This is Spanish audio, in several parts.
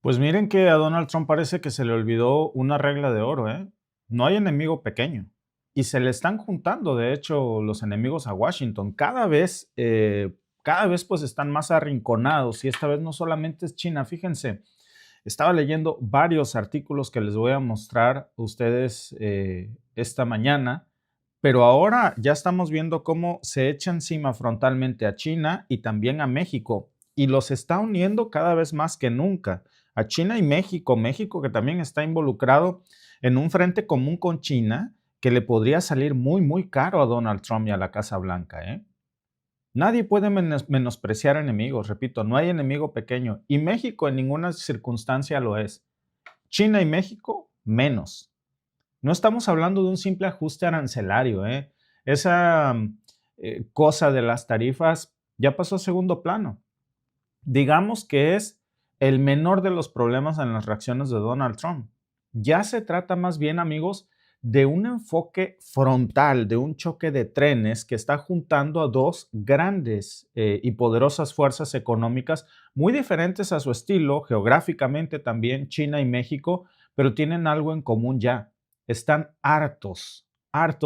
Pues miren que a Donald Trump parece que se le olvidó una regla de oro, ¿eh? No hay enemigo pequeño. Y se le están juntando, de hecho, los enemigos a Washington. Cada vez pues están más arrinconados. Y esta vez no solamente es China. Fíjense, estaba leyendo varios artículos que les voy a mostrar a ustedes esta mañana. Pero ahora ya estamos viendo cómo se echa encima frontalmente a China y también a México. Y los está uniendo cada vez más que nunca a China y México. México que también está involucrado en un frente común con China que le podría salir muy, muy caro a Donald Trump y a la Casa Blanca, ¿eh? Nadie puede menospreciar enemigos, repito, no hay enemigo pequeño y México en ninguna circunstancia lo es. China y México, menos. No estamos hablando de un simple ajuste arancelario, ¿eh? Esa cosa de las tarifas ya pasó a segundo plano. Digamos que es el menor de los problemas en las reacciones de Donald Trump. Ya se trata más bien, amigos, de un enfoque frontal, de un choque de trenes que está juntando a dos grandes y poderosas fuerzas económicas muy diferentes a su estilo, geográficamente también, China y México, pero tienen algo en común ya. Están hartos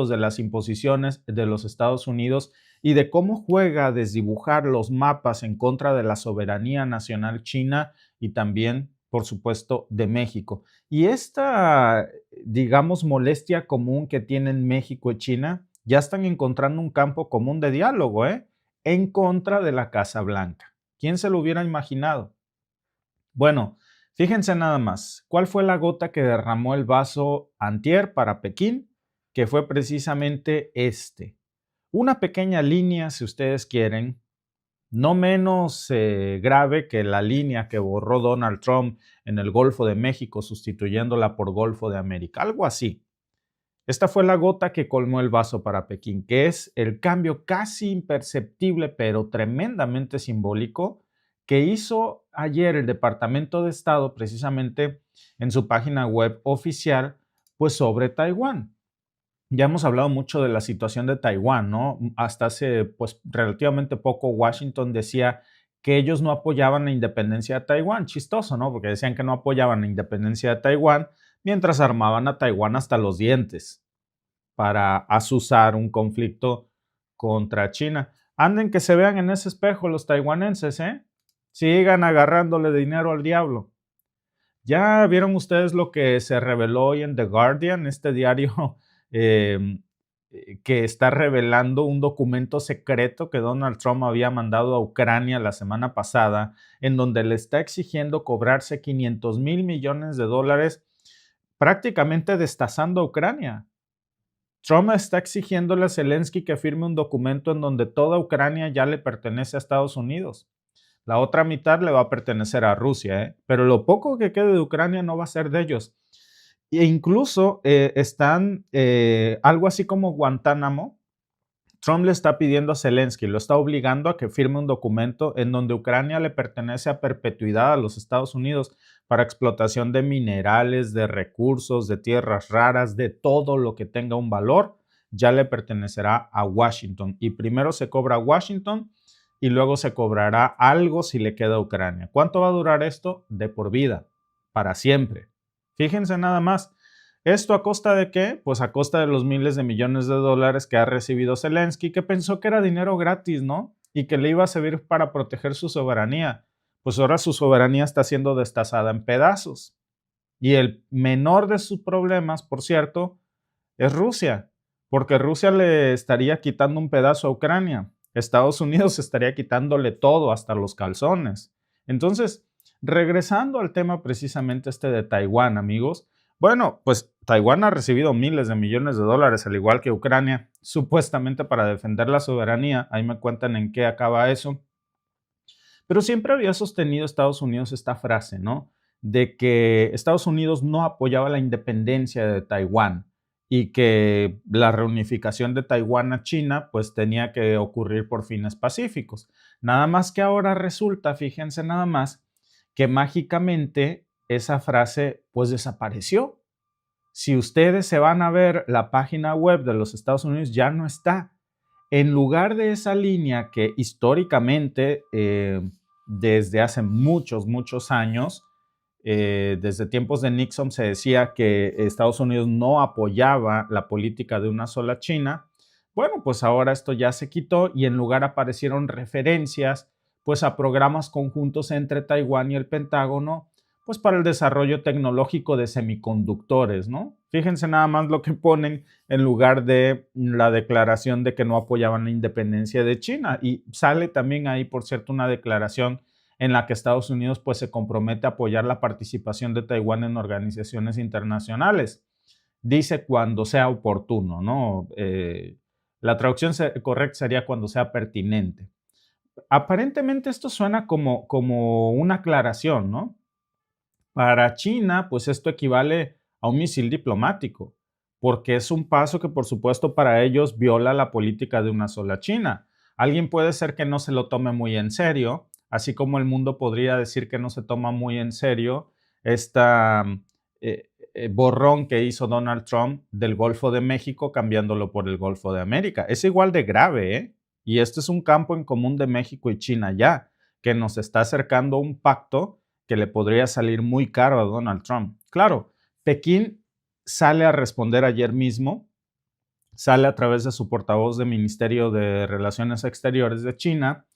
de las imposiciones de los Estados Unidos y de cómo juega a desdibujar los mapas en contra de la soberanía nacional china y también, por supuesto, de México. Y esta, digamos, molestia común que tienen México y China, ya están encontrando un campo común de diálogo, ¿eh? En contra de la Casa Blanca. ¿Quién se lo hubiera imaginado? Bueno, fíjense nada más, ¿cuál fue la gota que derramó el vaso antier para Pekín? Que fue precisamente este. Una pequeña línea, si ustedes quieren, no menos grave que la línea que borró Donald Trump en el Golfo de México, sustituyéndola por Golfo de América, algo así. Esta fue la gota que colmó el vaso para Pekín, que es el cambio casi imperceptible, pero tremendamente simbólico, que hizo ayer el Departamento de Estado precisamente en su página web oficial, pues sobre Taiwán. Ya hemos hablado mucho de la situación de Taiwán, ¿no? Hasta hace pues relativamente poco Washington decía que ellos no apoyaban la independencia de Taiwán. Chistoso, ¿no? Porque decían que no apoyaban la independencia de Taiwán mientras armaban a Taiwán hasta los dientes para azuzar un conflicto contra China. Anden que se vean en ese espejo los taiwaneses, ¿eh? Sigan agarrándole dinero al diablo. ¿Ya vieron ustedes lo que se reveló hoy en The Guardian, este diario eh, que está revelando un documento secreto que Donald Trump había mandado a Ucrania la semana pasada, en donde le está exigiendo cobrarse 500 mil millones de dólares, prácticamente destazando a Ucrania? Trump está exigiéndole a Zelensky que firme un documento en donde toda Ucrania ya le pertenece a Estados Unidos. La otra mitad le va a pertenecer a Rusia, ¿eh? Pero lo poco que quede de Ucrania no va a ser de ellos. E incluso están algo así como Guantánamo. Trump le está pidiendo a Zelensky, lo está obligando a que firme un documento en donde Ucrania le pertenece a perpetuidad a los Estados Unidos para explotación de minerales, de recursos, de tierras raras, de todo lo que tenga un valor, ya le pertenecerá a Washington. Y primero se cobra a Washington y luego se cobrará algo si le queda a Ucrania. ¿Cuánto va a durar esto? De por vida, para siempre. Fíjense nada más. ¿Esto a costa de qué? Pues a costa de los miles de millones de dólares que ha recibido Zelensky, que pensó que era dinero gratis, ¿no? Y que le iba a servir para proteger su soberanía. Pues ahora su soberanía está siendo destazada en pedazos. Y el menor de sus problemas, por cierto, es Rusia, porque Rusia le estaría quitando un pedazo a Ucrania. Estados Unidos estaría quitándole todo, hasta los calzones. Entonces, regresando al tema precisamente este de Taiwán, amigos, bueno, pues Taiwán ha recibido miles de millones de dólares, al igual que Ucrania, supuestamente para defender la soberanía. Ahí me cuentan en qué acaba eso. Pero siempre había sostenido Estados Unidos esta frase, ¿no? De que Estados Unidos no apoyaba la independencia de Taiwán y que la reunificación de Taiwán a China pues tenía que ocurrir por fines pacíficos. Nada más que ahora resulta, fíjense nada más, que mágicamente esa frase pues desapareció. Si ustedes se van a ver la página web de los Estados Unidos, ya no está. En lugar de esa línea que históricamente, desde hace muchos, muchos años, Desde tiempos de Nixon se decía que Estados Unidos no apoyaba la política de una sola China. Bueno, pues ahora esto ya se quitó y en lugar aparecieron referencias pues a programas conjuntos entre Taiwán y el Pentágono, pues para el desarrollo tecnológico de semiconductores, ¿no? Fíjense nada más lo que ponen en lugar de la declaración de que no apoyaban la independencia de China. Y sale también ahí, por cierto, una declaración en la que Estados Unidos pues se compromete a apoyar la participación de Taiwán en organizaciones internacionales. Dice cuando sea oportuno, ¿no? La traducción correcta sería cuando sea pertinente. Aparentemente esto suena como una aclaración, ¿no? Para China, pues esto equivale a un misil diplomático, porque es un paso que por supuesto para ellos viola la política de una sola China. Alguien puede ser que no se lo tome muy en serio, así como el mundo podría decir que no se toma muy en serio esta borrón que hizo Donald Trump del Golfo de México cambiándolo por el Golfo de América. Es igual de grave, ¿eh? Y este es un campo en común de México y China ya, que nos está acercando a un pacto que le podría salir muy caro a Donald Trump. Claro, Pekín sale a responder ayer mismo, sale a través de su portavoz del Ministerio de Relaciones Exteriores de China.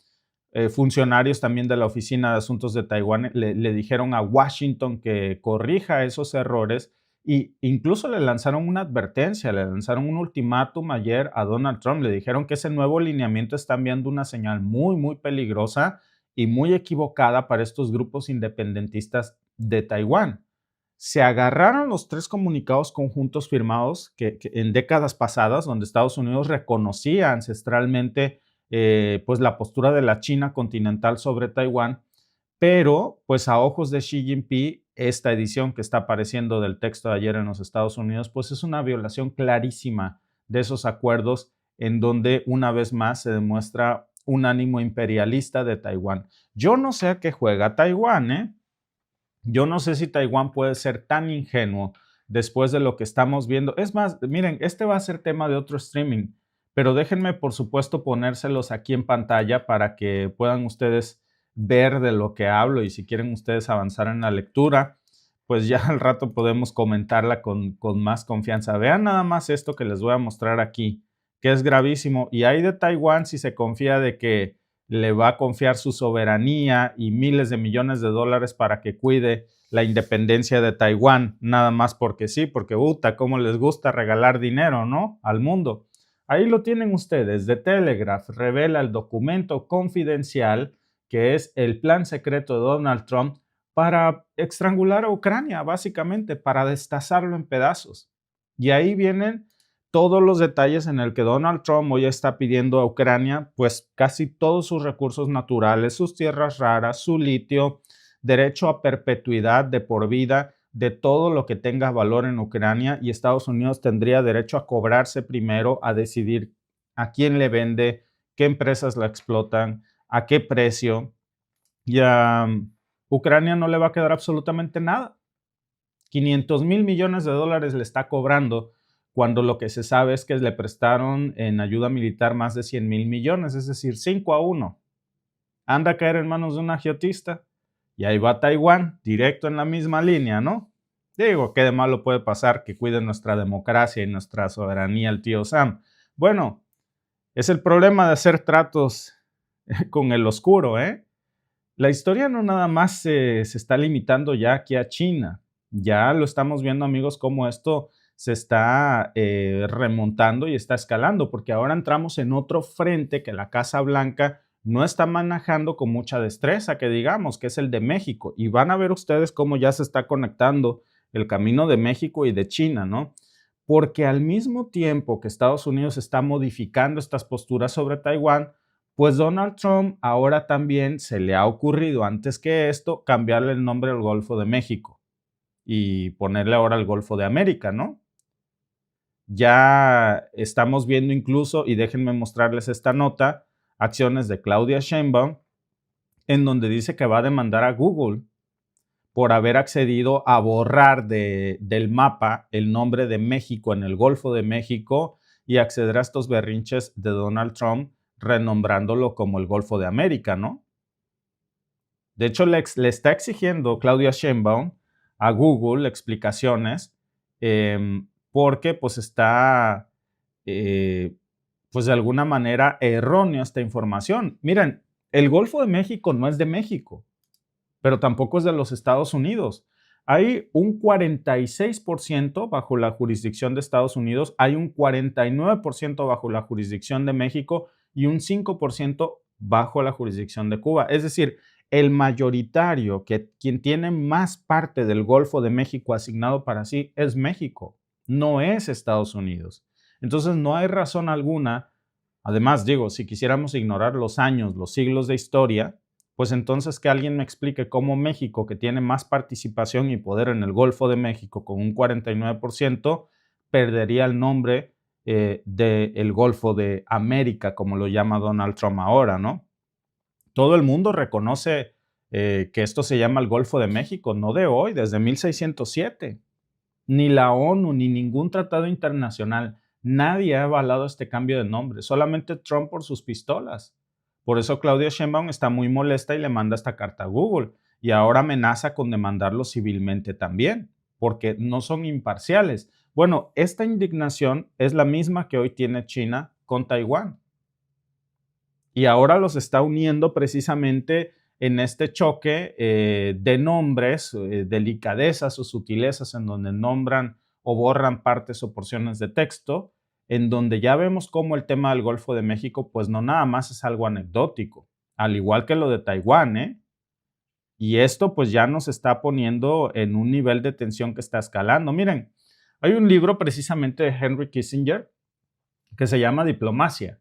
Funcionarios también de la Oficina de Asuntos de Taiwán le dijeron a Washington que corrija esos errores e incluso le lanzaron una advertencia, le lanzaron un ultimátum ayer a Donald Trump, le dijeron que ese nuevo lineamiento está enviando una señal muy, muy peligrosa y muy equivocada para estos grupos independentistas de Taiwán. Se agarraron los tres comunicados conjuntos firmados que en décadas pasadas, donde Estados Unidos reconocía ancestralmente pues la postura de la China continental sobre Taiwán, pero pues a ojos de Xi Jinping, esta edición que está apareciendo del texto de ayer en los Estados Unidos, pues es una violación clarísima de esos acuerdos en donde una vez más se demuestra un ánimo imperialista de Taiwán. Yo no sé a qué juega Taiwán, ¿eh? Yo no sé si Taiwán puede ser tan ingenuo después de lo que estamos viendo. Es más, miren, este va a ser tema de otro streaming, pero déjenme, por supuesto, ponérselos aquí en pantalla para que puedan ustedes ver de lo que hablo y si quieren ustedes avanzar en la lectura, pues ya al rato podemos comentarla con más confianza. Vean nada más esto que les voy a mostrar aquí, que es gravísimo. Y hay de Taiwán si se confía de que le va a confiar su soberanía y miles de millones de dólares para que cuide la independencia de Taiwán, nada más porque sí, porque cómo les gusta regalar dinero, ¿no? Al mundo. Ahí lo tienen ustedes. The Telegraph revela el documento confidencial que es el plan secreto de Donald Trump para estrangular a Ucrania, básicamente, para destazarlo en pedazos. Y ahí vienen todos los detalles en el que Donald Trump hoy está pidiendo a Ucrania, pues casi todos sus recursos naturales, sus tierras raras, su litio, derecho a perpetuidad de por vida de todo lo que tenga valor en Ucrania y Estados Unidos tendría derecho a cobrarse primero, a decidir a quién le vende, qué empresas la explotan, a qué precio. Y a Ucrania no le va a quedar absolutamente nada. 500,000 millones de dólares le está cobrando cuando lo que se sabe es que le prestaron en ayuda militar más de 100,000 millones, es decir, 5-1. Anda a caer en manos de un agiotista y ahí va Taiwán, directo en la misma línea, ¿no? Digo, ¿qué de malo puede pasar que cuide nuestra democracia y nuestra soberanía el tío Sam? Bueno, es el problema de hacer tratos con el oscuro, ¿eh? La historia no nada más se está limitando ya aquí a China. Ya lo estamos viendo, amigos, cómo esto se está remontando y está escalando, porque ahora entramos en otro frente que la Casa Blanca no está manejando con mucha destreza, que digamos, que es el de México. Y van a ver ustedes cómo ya se está conectando el camino de México y de China, ¿no? Porque al mismo tiempo que Estados Unidos está modificando estas posturas sobre Taiwán, pues Donald Trump ahora también se le ha ocurrido antes que esto cambiarle el nombre al Golfo de México y ponerle ahora el Golfo de América, ¿no? Ya estamos viendo incluso, y déjenme mostrarles esta nota, acciones de Claudia Sheinbaum, en donde dice que va a demandar a Google por haber accedido a borrar del mapa el nombre de México en el Golfo de México y acceder a estos berrinches de Donald Trump renombrándolo como el Golfo de América, ¿no? De hecho, le está exigiendo Claudia Sheinbaum a Google explicaciones porque pues está, pues de alguna manera errónea esta información. Miren, el Golfo de México no es de México, pero tampoco es de los Estados Unidos. Hay un 46% bajo la jurisdicción de Estados Unidos, hay un 49% bajo la jurisdicción de México y un 5% bajo la jurisdicción de Cuba. Es decir, el mayoritario, quien tiene más parte del Golfo de México asignado para sí, es México, no es Estados Unidos. Entonces, no hay razón alguna. Además, digo, si quisiéramos ignorar los años, los siglos de historia, pues entonces que alguien me explique cómo México, que tiene más participación y poder en el Golfo de México con un 49%, perdería el nombre del Golfo de América, como lo llama Donald Trump ahora, ¿no? Todo el mundo reconoce que esto se llama el Golfo de México, no de hoy, desde 1607. Ni la ONU, ni ningún tratado internacional, nadie ha avalado este cambio de nombre, solamente Trump por sus pistolas. Por eso Claudia Sheinbaum está muy molesta y le manda esta carta a Google y ahora amenaza con demandarlo civilmente también, porque no son imparciales. Bueno, esta indignación es la misma que hoy tiene China con Taiwán y ahora los está uniendo precisamente en este choque de nombres, delicadezas o sutilezas en donde nombran o borran partes o porciones de texto, en donde ya vemos cómo el tema del Golfo de México, pues no nada más es algo anecdótico, al igual que lo de Taiwán, ¿eh? Y esto pues ya nos está poniendo en un nivel de tensión que está escalando. Miren, hay un libro precisamente de Henry Kissinger que se llama Diplomacia.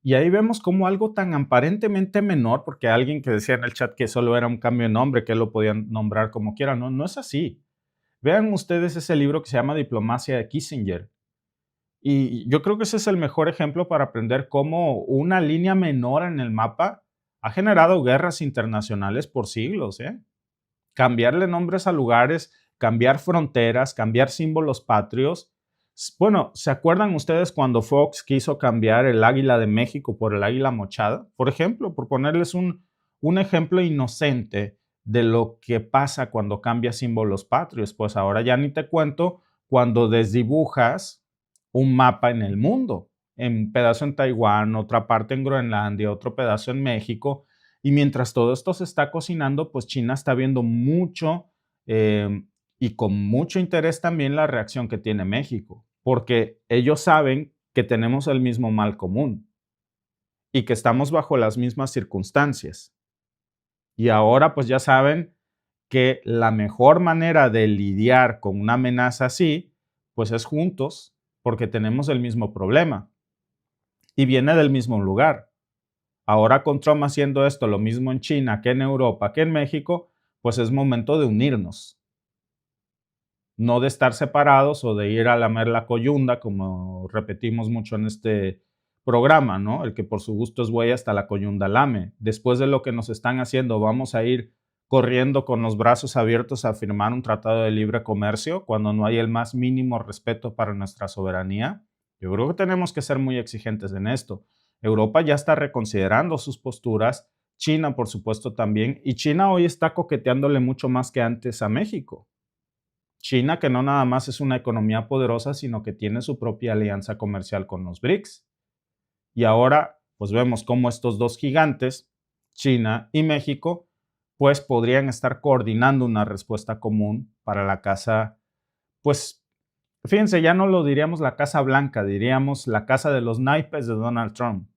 Y ahí vemos cómo algo tan aparentemente menor, porque alguien que decía en el chat que solo era un cambio de nombre, que lo podían nombrar como quieran, no, no es así. Vean ustedes ese libro que se llama Diplomacia de Kissinger. Y yo creo que ese es el mejor ejemplo para aprender cómo una línea menor en el mapa ha generado guerras internacionales por siglos, ¿eh? Cambiarle nombres a lugares, cambiar fronteras, cambiar símbolos patrios. Bueno, ¿se acuerdan ustedes cuando Fox quiso cambiar el águila de México por el águila mochada? Por ejemplo, por ponerles un ejemplo inocente de lo que pasa cuando cambia símbolos patrios. Pues ahora ya ni te cuento cuando desdibujas un mapa en el mundo, un pedazo en Taiwán, otra parte en Groenlandia, otro pedazo en México, y mientras todo esto se está cocinando, pues China está viendo mucho y con mucho interés también la reacción que tiene México, porque ellos saben que tenemos el mismo mal común y que estamos bajo las mismas circunstancias. Y ahora pues ya saben que la mejor manera de lidiar con una amenaza así, pues es juntos, porque tenemos el mismo problema y viene del mismo lugar. Ahora con Trump haciendo esto, lo mismo en China que en Europa, que en México, pues es momento de unirnos, no de estar separados o de ir a lamer la coyunda, como repetimos mucho en este programa, ¿no? El que por su gusto es güey hasta la coyunda lame. Después de lo que nos están haciendo, vamos a ir corriendo con los brazos abiertos a firmar un tratado de libre comercio cuando no hay el más mínimo respeto para nuestra soberanía. Yo creo que tenemos que ser muy exigentes en esto. Europa ya está reconsiderando sus posturas, China por supuesto también, y China hoy está coqueteándole mucho más que antes a México. China que no nada más es una economía poderosa, sino que tiene su propia alianza comercial con los BRICS. Y ahora, pues vemos cómo estos dos gigantes, China y México, pues podrían estar coordinando una respuesta común para la casa, pues fíjense, ya no lo diríamos la Casa Blanca, diríamos la casa de los naipes de Donald Trump,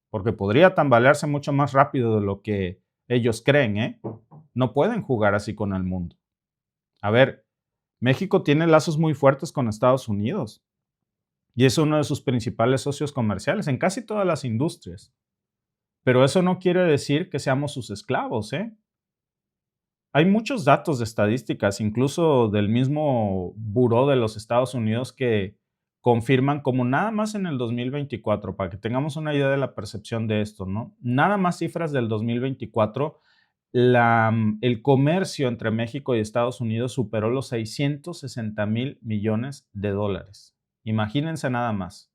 porque podría tambalearse mucho más rápido de lo que ellos creen, ¿eh? No pueden jugar así con el mundo. A ver, México tiene lazos muy fuertes con Estados Unidos y es uno de sus principales socios comerciales en casi todas las industrias. Pero eso no quiere decir que seamos sus esclavos, ¿eh? Hay muchos datos de estadísticas, incluso del mismo Buró de los Estados Unidos, que confirman como nada más en el 2024, para que tengamos una idea de la percepción de esto, ¿no? Nada más cifras del 2024, el comercio entre México y Estados Unidos superó los 660 mil millones de dólares. Imagínense nada más.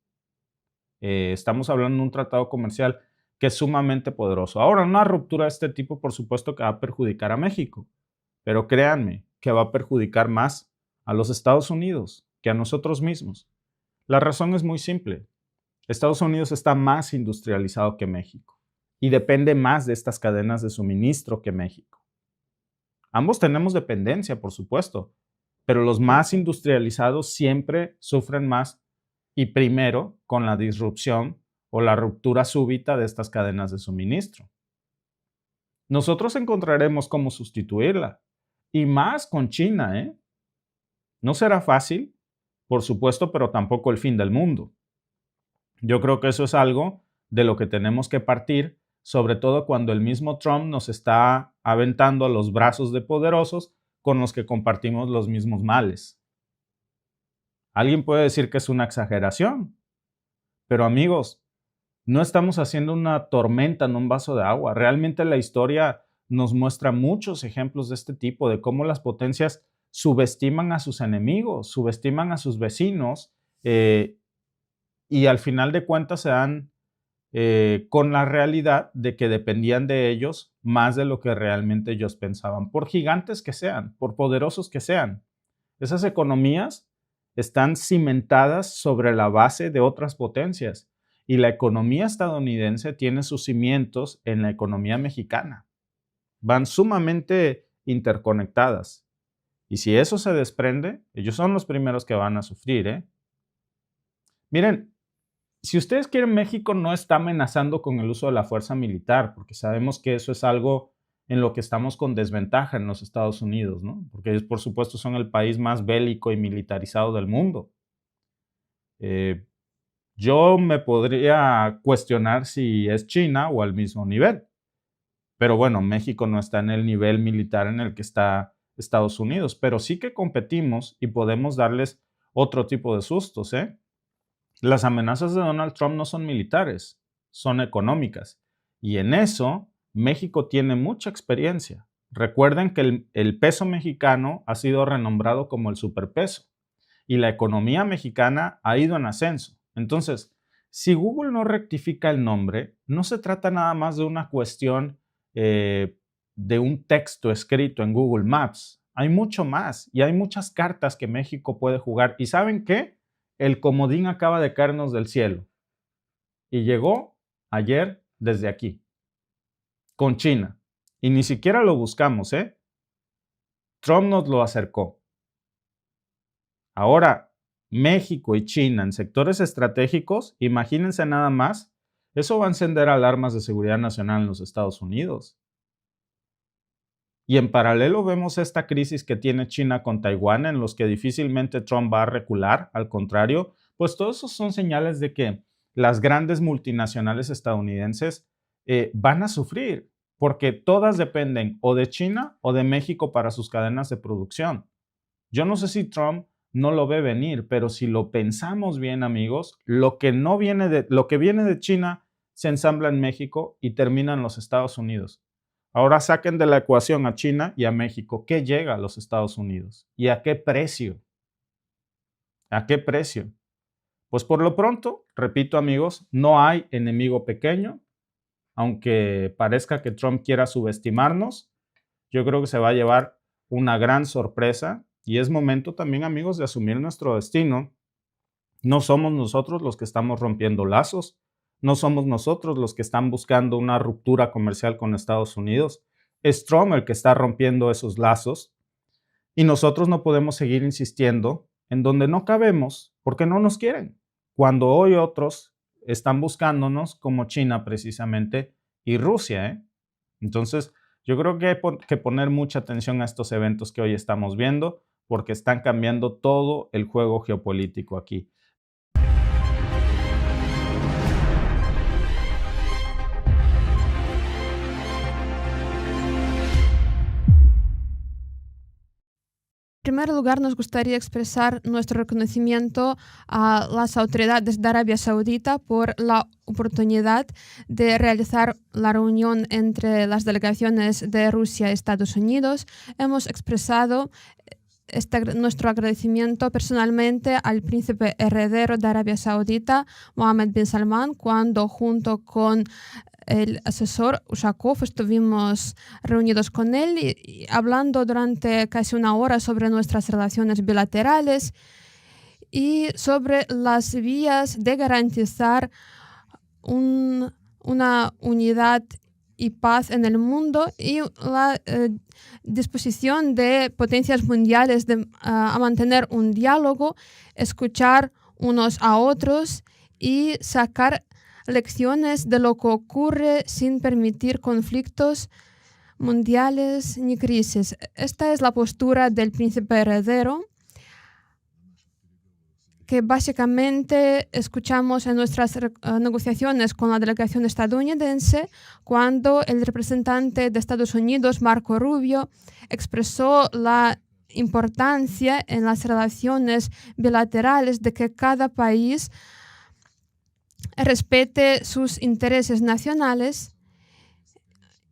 Estamos hablando de un tratado comercial que es sumamente poderoso. Ahora, una ruptura de este tipo, por supuesto que va a perjudicar a México, pero créanme que va a perjudicar más a los Estados Unidos que a nosotros mismos. La razón es muy simple. Estados Unidos está más industrializado que México y depende más de estas cadenas de suministro que México. Ambos tenemos dependencia, por supuesto, pero los más industrializados siempre sufren más y primero con la disrupción o la ruptura súbita de estas cadenas de suministro. Nosotros encontraremos cómo sustituirla, y más con China, ¿eh? No será fácil, por supuesto, pero tampoco el fin del mundo. Yo creo que eso es algo de lo que tenemos que partir, sobre todo cuando el mismo Trump nos está aventando a los brazos de poderosos con los que compartimos los mismos males. Alguien puede decir que es una exageración, pero amigos, no estamos haciendo una tormenta en un vaso de agua. Realmente la historia nos muestra muchos ejemplos de este tipo, de cómo las potencias subestiman a sus enemigos, subestiman a sus vecinos y al final de cuentas se dan con la realidad de que dependían de ellos más de lo que realmente ellos pensaban, por gigantes que sean, por poderosos que sean. Esas economías están cimentadas sobre la base de otras potencias y la economía estadounidense tiene sus cimientos en la economía mexicana. Van sumamente interconectadas. Y si eso se desprende, ellos son los primeros que van a sufrir, ¿eh? Miren, si ustedes quieren, México no está amenazando con el uso de la fuerza militar, porque sabemos que eso es algo en lo que estamos con desventaja en los Estados Unidos, ¿no? Porque ellos, por supuesto, son el país más bélico y militarizado del mundo. Yo me podría cuestionar si es China o al mismo nivel. Pero bueno, México no está en el nivel militar en el que está Estados Unidos, pero sí que competimos y podemos darles otro tipo de sustos, ¿eh? Las amenazas de Donald Trump no son militares, son económicas. Y en eso, México tiene mucha experiencia. Recuerden que el peso mexicano ha sido renombrado como el superpeso y la economía mexicana ha ido en ascenso. Entonces, si Google no rectifica el nombre, no se trata nada más de una cuestión de un texto escrito en Google Maps. Hay mucho más y hay muchas cartas que México puede jugar. ¿Y saben qué? El comodín acaba de caernos del cielo y llegó ayer desde aquí, con China. Y ni siquiera lo buscamos, ¿eh? Trump nos lo acercó. Ahora, México y China en sectores estratégicos, imagínense nada más, eso va a encender alarmas de seguridad nacional en los Estados Unidos. Y en paralelo vemos esta crisis que tiene China con Taiwán, en los que difícilmente Trump va a recular, al contrario, pues todos esos son señales de que las grandes multinacionales estadounidenses van a sufrir, porque todas dependen o de China o de México para sus cadenas de producción. Yo no sé si Trump no lo ve venir, pero si lo pensamos bien, amigos, lo que viene de China se ensambla en México y termina en los Estados Unidos. Ahora saquen de la ecuación a China y a México. ¿Qué llega a los Estados Unidos? ¿Y a qué precio? ¿A qué precio? Pues por lo pronto, repito, amigos, no hay enemigo pequeño. Aunque parezca que Trump quiera subestimarnos, yo creo que se va a llevar una gran sorpresa y es momento también, amigos, de asumir nuestro destino. No somos nosotros los que estamos rompiendo lazos, no somos nosotros los que están buscando una ruptura comercial con Estados Unidos. Es Trump el que está rompiendo esos lazos y nosotros no podemos seguir insistiendo en donde no cabemos porque no nos quieren, cuando hoy otros están buscándonos como China precisamente y Rusia, ¿eh? Entonces, yo creo que hay que poner mucha atención a estos eventos que hoy estamos viendo porque están cambiando todo el juego geopolítico aquí. En primer lugar, nos gustaría expresar nuestro reconocimiento a las autoridades de Arabia Saudita por la oportunidad de realizar la reunión entre las delegaciones de Rusia y Estados Unidos. Hemos expresado nuestro agradecimiento personalmente al príncipe heredero de Arabia Saudita, Mohammed bin Salman, cuando junto con el asesor Ushakov, estuvimos reunidos con él y hablando durante casi una hora sobre nuestras relaciones bilaterales y sobre las vías de garantizar una unidad y paz en el mundo y la disposición de potencias mundiales a mantener un diálogo, escuchar unos a otros y sacar lecciones de lo que ocurre sin permitir conflictos mundiales ni crisis. Esta es la postura del príncipe heredero que básicamente escuchamos en nuestras negociaciones con la delegación estadounidense cuando el representante de Estados Unidos, Marco Rubio, expresó la importancia en las relaciones bilaterales de que cada país respete sus intereses nacionales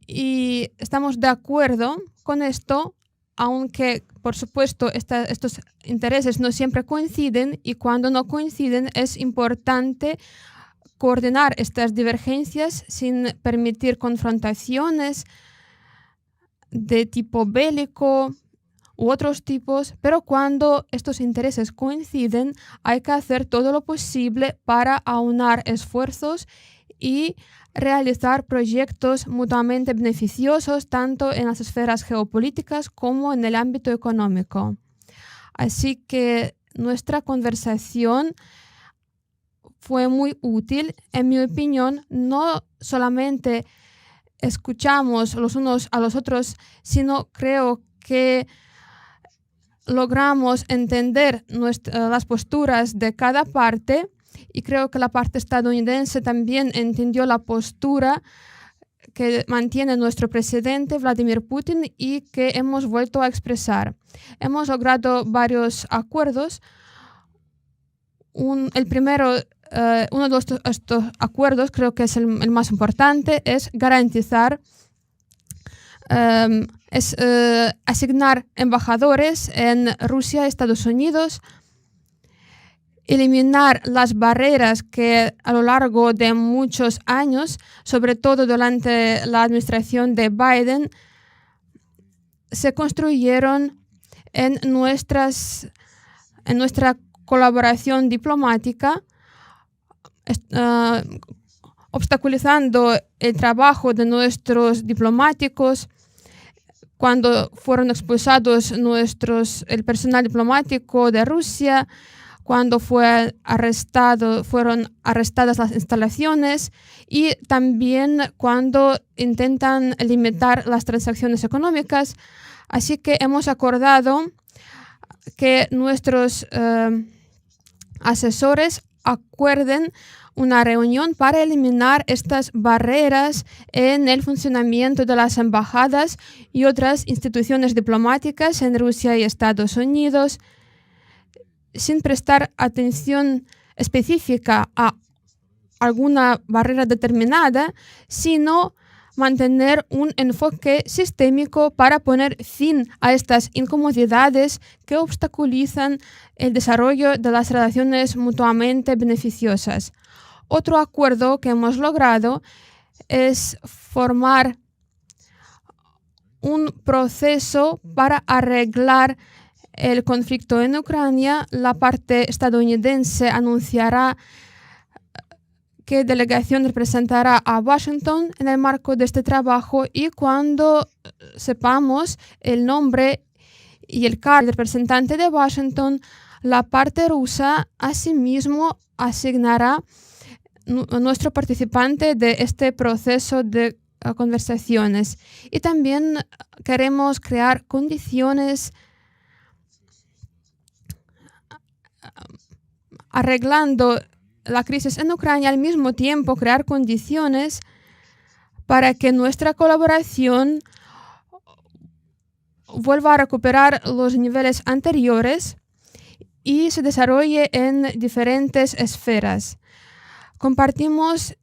y estamos de acuerdo con esto, aunque por supuesto estos intereses no siempre coinciden y cuando no coinciden es importante coordinar estas divergencias sin permitir confrontaciones de tipo bélico u otros tipos, pero cuando estos intereses coinciden hay que hacer todo lo posible para aunar esfuerzos y realizar proyectos mutuamente beneficiosos tanto en las esferas geopolíticas como en el ámbito económico. Así que nuestra conversación fue muy útil. En mi opinión, no solamente escuchamos los unos a los otros, sino creo que logramos entender las posturas de cada parte y creo que la parte estadounidense también entendió la postura que mantiene nuestro presidente Vladimir Putin y que hemos vuelto a expresar. Hemos logrado varios acuerdos. El primero, uno de estos acuerdos, creo que es el más importante, es garantizar asignar embajadores en Rusia y Estados Unidos, eliminar las barreras que a lo largo de muchos años, sobre todo durante la administración de Biden, se construyeron en nuestra colaboración diplomática, obstaculizando el trabajo de nuestros diplomáticos. Cuando fueron expulsados el personal diplomático de Rusia, cuando fueron arrestadas las instalaciones y también cuando intentan limitar las transacciones económicas. Así que hemos acordado que nuestros asesores acuerden una reunión para eliminar estas barreras en el funcionamiento de las embajadas y otras instituciones diplomáticas en Rusia y Estados Unidos, sin prestar atención específica a alguna barrera determinada, sino mantener un enfoque sistémico para poner fin a estas incomodidades que obstaculizan el desarrollo de las relaciones mutuamente beneficiosas. Otro acuerdo que hemos logrado es formar un proceso para arreglar el conflicto en Ucrania. La parte estadounidense anunciará qué delegación representará a Washington en el marco de este trabajo y cuando sepamos el nombre y el cargo del representante de Washington, la parte rusa asimismo asignará nuestro participante de este proceso de conversaciones. Y también queremos crear condiciones arreglando la crisis en Ucrania, al mismo tiempo crear condiciones para que nuestra colaboración vuelva a recuperar los niveles anteriores y se desarrolle en diferentes esferas. Compartimos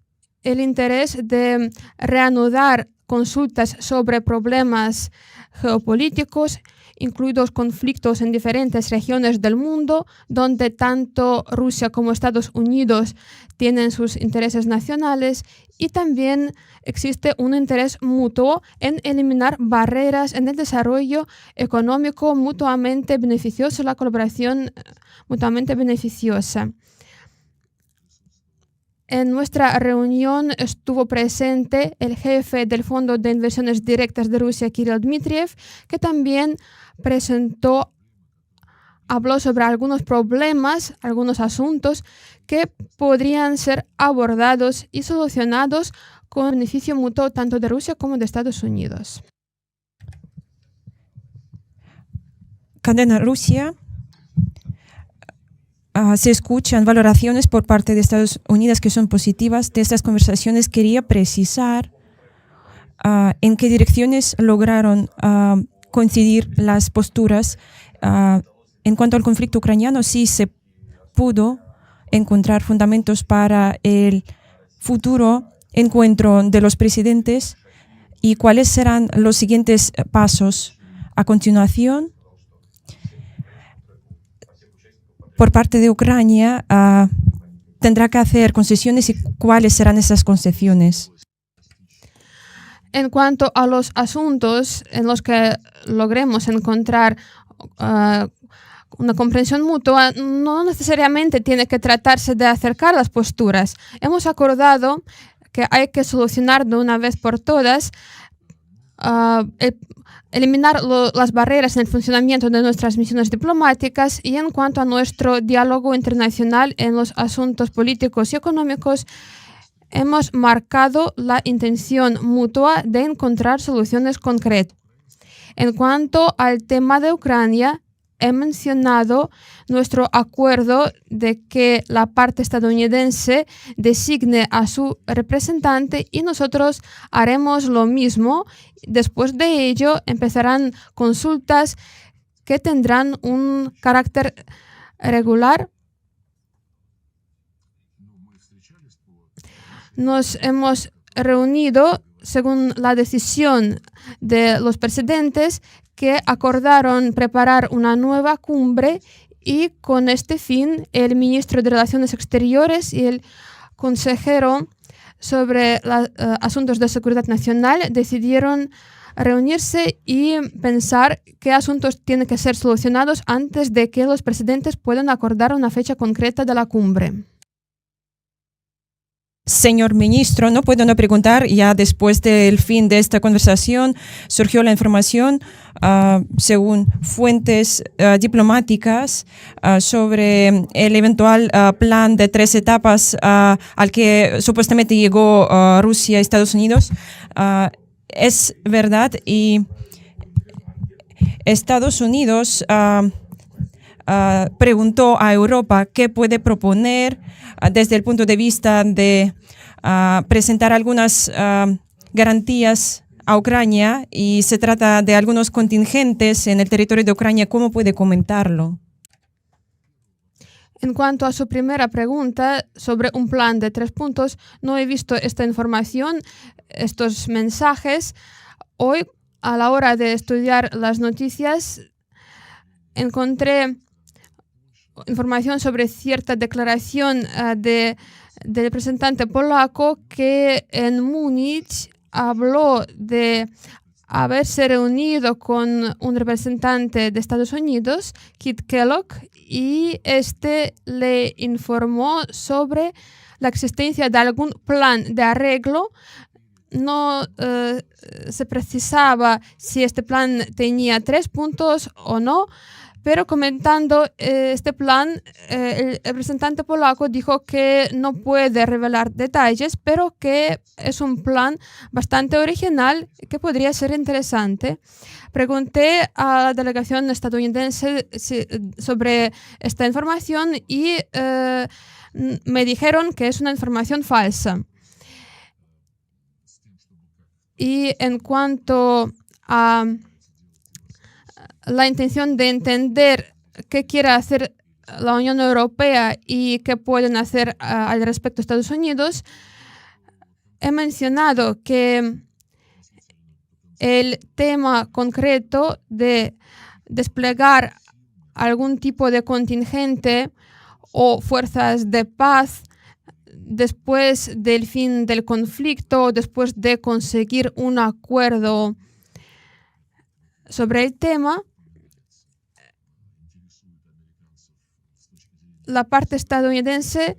el interés de reanudar consultas sobre problemas geopolíticos incluidos conflictos en diferentes regiones del mundo, donde tanto Rusia como Estados Unidos tienen sus intereses nacionales, y también existe un interés mutuo en eliminar barreras en el desarrollo económico mutuamente beneficioso, la colaboración mutuamente beneficiosa. En nuestra reunión estuvo presente el jefe del Fondo de Inversiones Directas de Rusia, Kirill Dmitriev, que también habló sobre algunos problemas, algunos asuntos que podrían ser abordados y solucionados con beneficio mutuo tanto de Rusia como de Estados Unidos. Cadena Rusia. Se escuchan valoraciones por parte de Estados Unidos que son positivas de estas conversaciones. Quería precisar en qué direcciones lograron coincidir las posturas. En cuanto al conflicto ucraniano, sí se pudo encontrar fundamentos para el futuro encuentro de los presidentes y cuáles serán los siguientes pasos a continuación. Por parte de Ucrania, tendrá que hacer concesiones y cuáles serán esas concesiones. En cuanto a los asuntos en los que logremos encontrar una comprensión mutua, no necesariamente tiene que tratarse de acercar las posturas. Hemos acordado que hay que solucionar de una vez por todas eliminar las barreras en el funcionamiento de nuestras misiones diplomáticas, y en cuanto a nuestro diálogo internacional en los asuntos políticos y económicos, hemos marcado la intención mutua de encontrar soluciones concretas. En cuanto al tema de Ucrania, he mencionado nuestro acuerdo de que la parte estadounidense designe a su representante y nosotros haremos lo mismo. Después de ello, empezarán consultas que tendrán un carácter regular. Nos hemos reunido según la decisión de los presidentes, que acordaron preparar una nueva cumbre, y con este fin el ministro de Relaciones Exteriores y el consejero sobre asuntos de seguridad nacional decidieron reunirse y pensar qué asuntos tienen que ser solucionados antes de que los presidentes puedan acordar una fecha concreta de la cumbre. Señor ministro, no puedo no preguntar, ya después del fin de esta conversación surgió la información, según fuentes diplomáticas, sobre el eventual plan de 3 etapas al que supuestamente llegó Rusia y Estados Unidos. Es verdad, y Estados Unidos preguntó a Europa qué puede proponer desde el punto de vista de presentar algunas garantías a Ucrania, y se trata de algunos contingentes en el territorio de Ucrania. ¿Cómo puede comentarlo? En cuanto a su primera pregunta sobre un plan de 3 puntos, no he visto esta información, estos mensajes. Hoy, a la hora de estudiar las noticias, encontré información sobre cierta declaración del representante polaco, que en Múnich habló de haberse reunido con un representante de Estados Unidos, Kit Kellogg, y este le informó sobre la existencia de algún plan de arreglo. No se precisaba si este plan tenía 3 puntos o no, pero comentando este plan, el representante polaco dijo que no puede revelar detalles, pero que es un plan bastante original que podría ser interesante. Pregunté a la delegación estadounidense sobre esta información y me dijeron que es una información falsa. Y en cuanto a la intención de entender qué quiere hacer la Unión Europea y qué pueden hacer al respecto Estados Unidos, he mencionado que el tema concreto de desplegar algún tipo de contingente o fuerzas de paz después del fin del conflicto, después de conseguir un acuerdo sobre el tema. A la parte estadounidense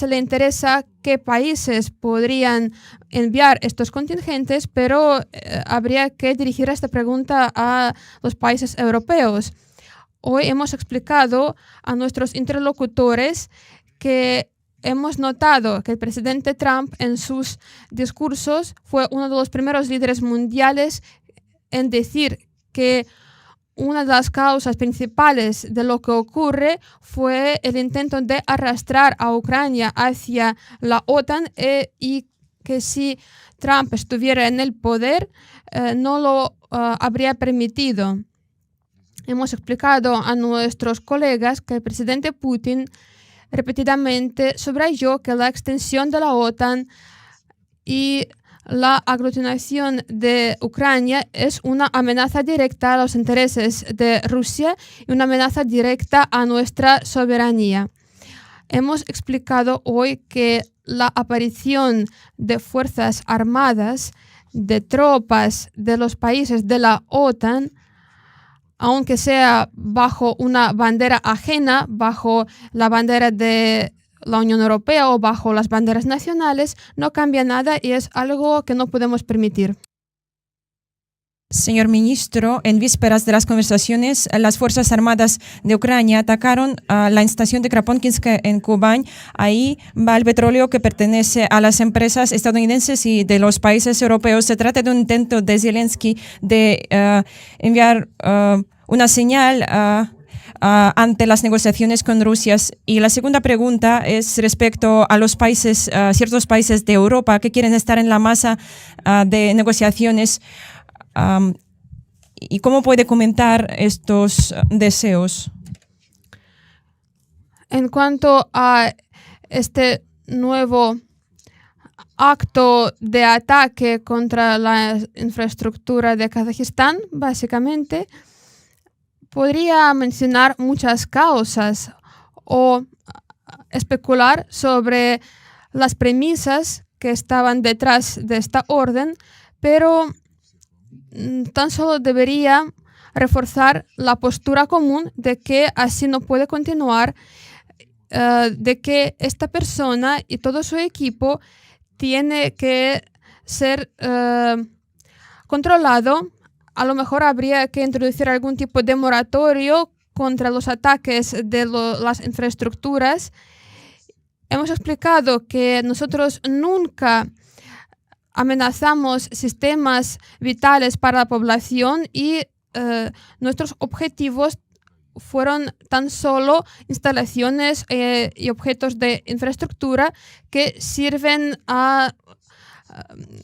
le interesa qué países podrían enviar estos contingentes, pero habría que dirigir esta pregunta a los países europeos. Hoy hemos explicado a nuestros interlocutores que hemos notado que el presidente Trump en sus discursos fue uno de los primeros líderes mundiales en decir que una de las causas principales de lo que ocurre fue el intento de arrastrar a Ucrania hacia la OTAN y que si Trump estuviera en el poder no lo habría permitido. Hemos explicado a nuestros colegas que el presidente Putin repetidamente subrayó que la extensión de la OTAN y la aglutinación de Ucrania es una amenaza directa a los intereses de Rusia y una amenaza directa a nuestra soberanía. Hemos explicado hoy que la aparición de fuerzas armadas, de tropas de los países de la OTAN, aunque sea bajo una bandera ajena, bajo la bandera de la Unión Europea o bajo las banderas nacionales, no cambia nada y es algo que no podemos permitir. Señor ministro, en vísperas de las conversaciones, las Fuerzas Armadas de Ucrania atacaron a la estación de Kropotkinsk en Kubán. Ahí va el petróleo que pertenece a las empresas estadounidenses y de los países europeos. Se trata de un intento de Zelensky de enviar una señal ante las negociaciones con Rusia. Y la segunda pregunta es respecto a los países, ciertos países de Europa que quieren estar en la masa de negociaciones. ¿Y cómo puede comentar estos deseos? En cuanto a este nuevo acto de ataque contra la infraestructura de Kazajistán, básicamente, podría mencionar muchas causas o especular sobre las premisas que estaban detrás de esta orden, pero tan solo debería reforzar la postura común de que así no puede continuar, de que esta persona y todo su equipo tiene que ser controlado. A lo mejor habría que introducir algún tipo de moratorio contra los ataques de las infraestructuras. Hemos explicado que nosotros nunca amenazamos sistemas vitales para la población y nuestros objetivos fueron tan solo instalaciones y objetos de infraestructura que sirven a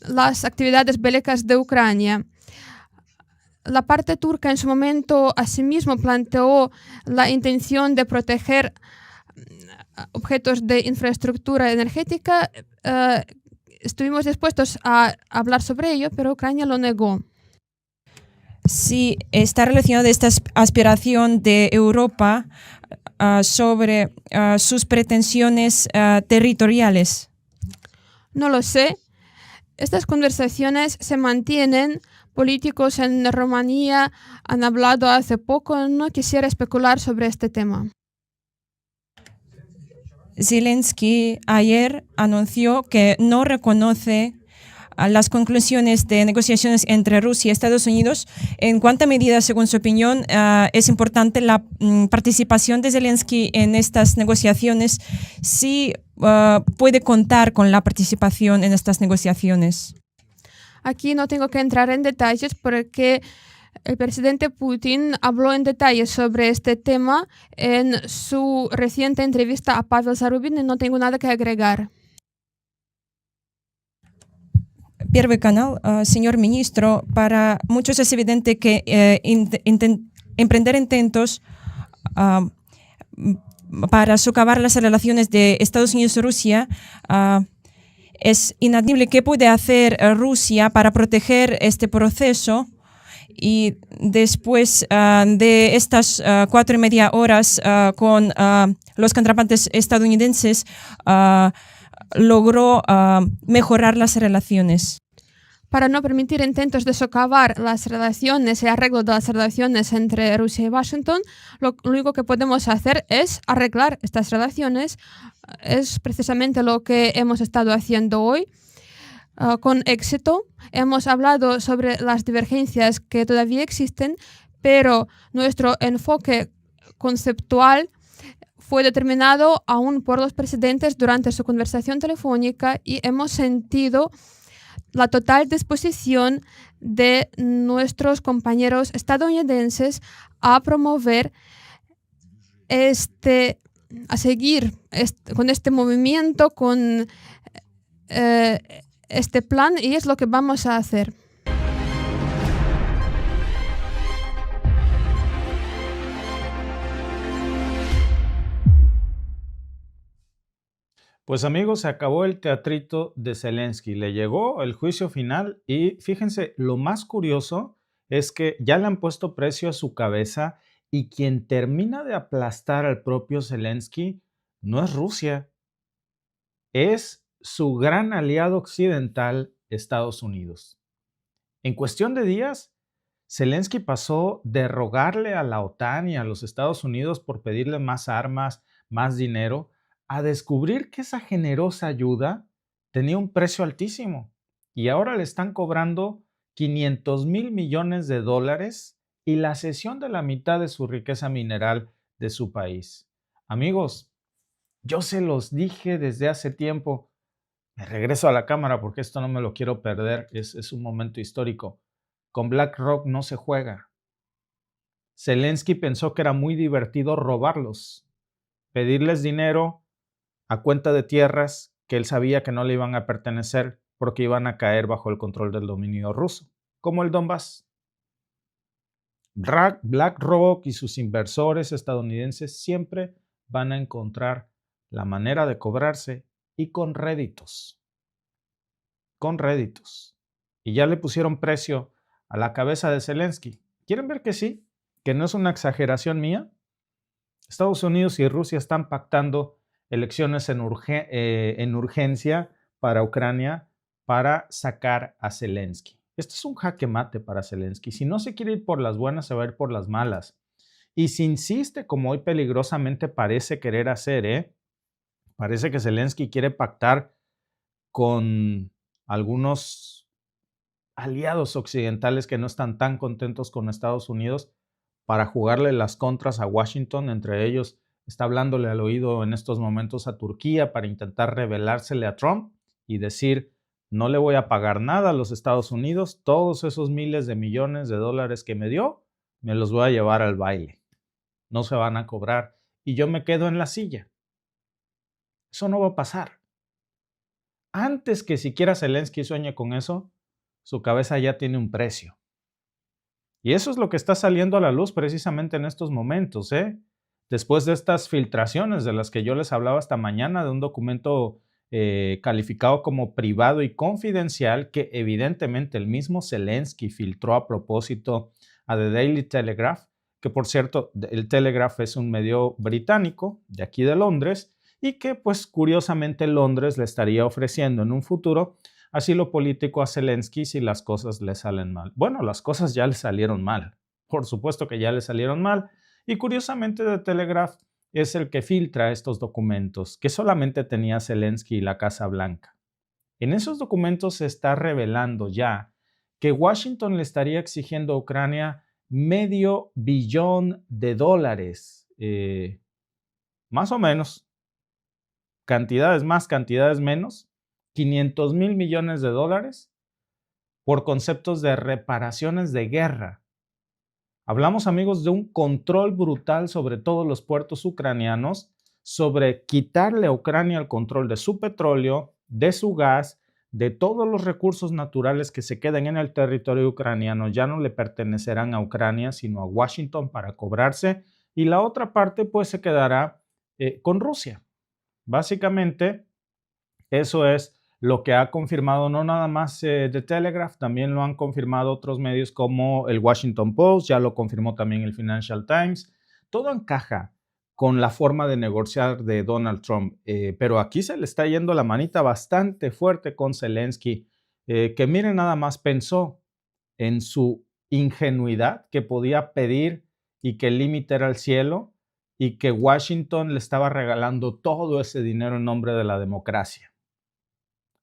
las actividades bélicas de Ucrania. La parte turca en su momento asimismo planteó la intención de proteger objetos de infraestructura energética. Estuvimos dispuestos a hablar sobre ello, pero Ucrania lo negó. Sí, está relacionada esta aspiración de Europa sobre sus pretensiones territoriales. No lo sé. Estas conversaciones se mantienen. Políticos en Rumanía han hablado hace poco. No quisiera especular sobre este tema. Zelensky ayer anunció que no reconoce las conclusiones de negociaciones entre Rusia y Estados Unidos. ¿En cuánta medida, según su opinión, es importante la participación de Zelensky en estas negociaciones? ¿Sí puede contar con la participación en estas negociaciones? Aquí no tengo que entrar en detalles porque el presidente Putin habló en detalle sobre este tema en su reciente entrevista a Pavel Zarubin y no tengo nada que agregar. Первый канал, señor ministro, para muchos es evidente que emprender intentos para socavar las relaciones de Estados Unidos y Rusia es inadmisible. ¿Qué puede hacer Rusia para proteger este proceso y después de estas 4,5 horas con los contrapartes estadounidenses, logró mejorar las relaciones. Para no permitir intentos de socavar las relaciones y arreglo de las relaciones entre Rusia y Washington, lo único que podemos hacer es arreglar estas relaciones. Es precisamente lo que hemos estado haciendo hoy. Con éxito. Hemos hablado sobre las divergencias que todavía existen, pero nuestro enfoque conceptual fue determinado aún por los presidentes durante su conversación telefónica y hemos sentido la total disposición de nuestros compañeros estadounidenses a promover a seguir con este movimiento, con este plan, y es lo que vamos a hacer. Pues amigos, se acabó el teatrito de Zelensky, le llegó el juicio final y fíjense, lo más curioso es que ya le han puesto precio a su cabeza y quien termina de aplastar al propio Zelensky no es Rusia, es su gran aliado occidental, Estados Unidos. En cuestión de días, Zelensky pasó de rogarle a la OTAN y a los Estados Unidos por pedirle más armas, más dinero, a descubrir que esa generosa ayuda tenía un precio altísimo y ahora le están cobrando $500 millones y la cesión de la mitad de su riqueza mineral de su país. Amigos, yo se los dije desde hace tiempo. Me regreso a la cámara porque esto no me lo quiero perder. Es un momento histórico. Con BlackRock no se juega. Zelensky pensó que era muy divertido robarlos, pedirles dinero a cuenta de tierras que él sabía que no le iban a pertenecer porque iban a caer bajo el control del dominio ruso, como el Donbass. BlackRock y sus inversores estadounidenses siempre van a encontrar la manera de cobrarse y con réditos. Con réditos. Y ya le pusieron precio a la cabeza de Zelensky. ¿Quieren ver que sí? ¿Que no es una exageración mía? Estados Unidos y Rusia están pactando elecciones en urgencia para Ucrania para sacar a Zelensky. Esto es un jaque mate para Zelensky. Si no se quiere ir por las buenas, se va a ir por las malas. Y si insiste, como hoy peligrosamente parece querer hacer, parece que Zelensky quiere pactar con algunos aliados occidentales que no están tan contentos con Estados Unidos para jugarle las contras a Washington. Entre ellos está hablándole al oído en estos momentos a Turquía para intentar revelársele a Trump y decir: no le voy a pagar nada a los Estados Unidos, todos esos miles de millones de dólares que me dio, me los voy a llevar al baile. No se van a cobrar y yo me quedo en la silla. Eso no va a pasar. Antes que siquiera Zelensky sueñe con eso, su cabeza ya tiene un precio. Y eso es lo que está saliendo a la luz precisamente en estos momentos, Después de estas filtraciones de las que yo les hablaba esta mañana, de un documento calificado como privado y confidencial que evidentemente el mismo Zelensky filtró a propósito a The Daily Telegraph, que por cierto, el Telegraph es un medio británico de aquí de Londres y que pues curiosamente Londres le estaría ofreciendo en un futuro asilo político a Zelensky si las cosas le salen mal. Bueno, las cosas ya le salieron mal. Por supuesto que ya le salieron mal. Y curiosamente The Telegraph es el que filtra estos documentos que solamente tenía Zelensky y la Casa Blanca. En esos documentos se está revelando ya que Washington le estaría exigiendo a Ucrania $500 billón. Más o menos. Cantidades más, cantidades menos. $500 mil millones por conceptos de reparaciones de guerra. Hablamos, amigos, de un control brutal sobre todos los puertos ucranianos, sobre quitarle a Ucrania el control de su petróleo, de su gas, de todos los recursos naturales que se queden en el territorio ucraniano. Ya no le pertenecerán a Ucrania, sino a Washington para cobrarse. Y la otra parte, pues, se quedará con Rusia. Básicamente, eso es lo que ha confirmado no nada más The Telegraph, también lo han confirmado otros medios como el Washington Post, ya lo confirmó también el Financial Times. Todo encaja con la forma de negociar de Donald Trump, pero aquí se le está yendo la manita bastante fuerte con Zelensky, que miren, nada más pensó en su ingenuidad, que podía pedir y que el límite era el cielo y que Washington le estaba regalando todo ese dinero en nombre de la democracia.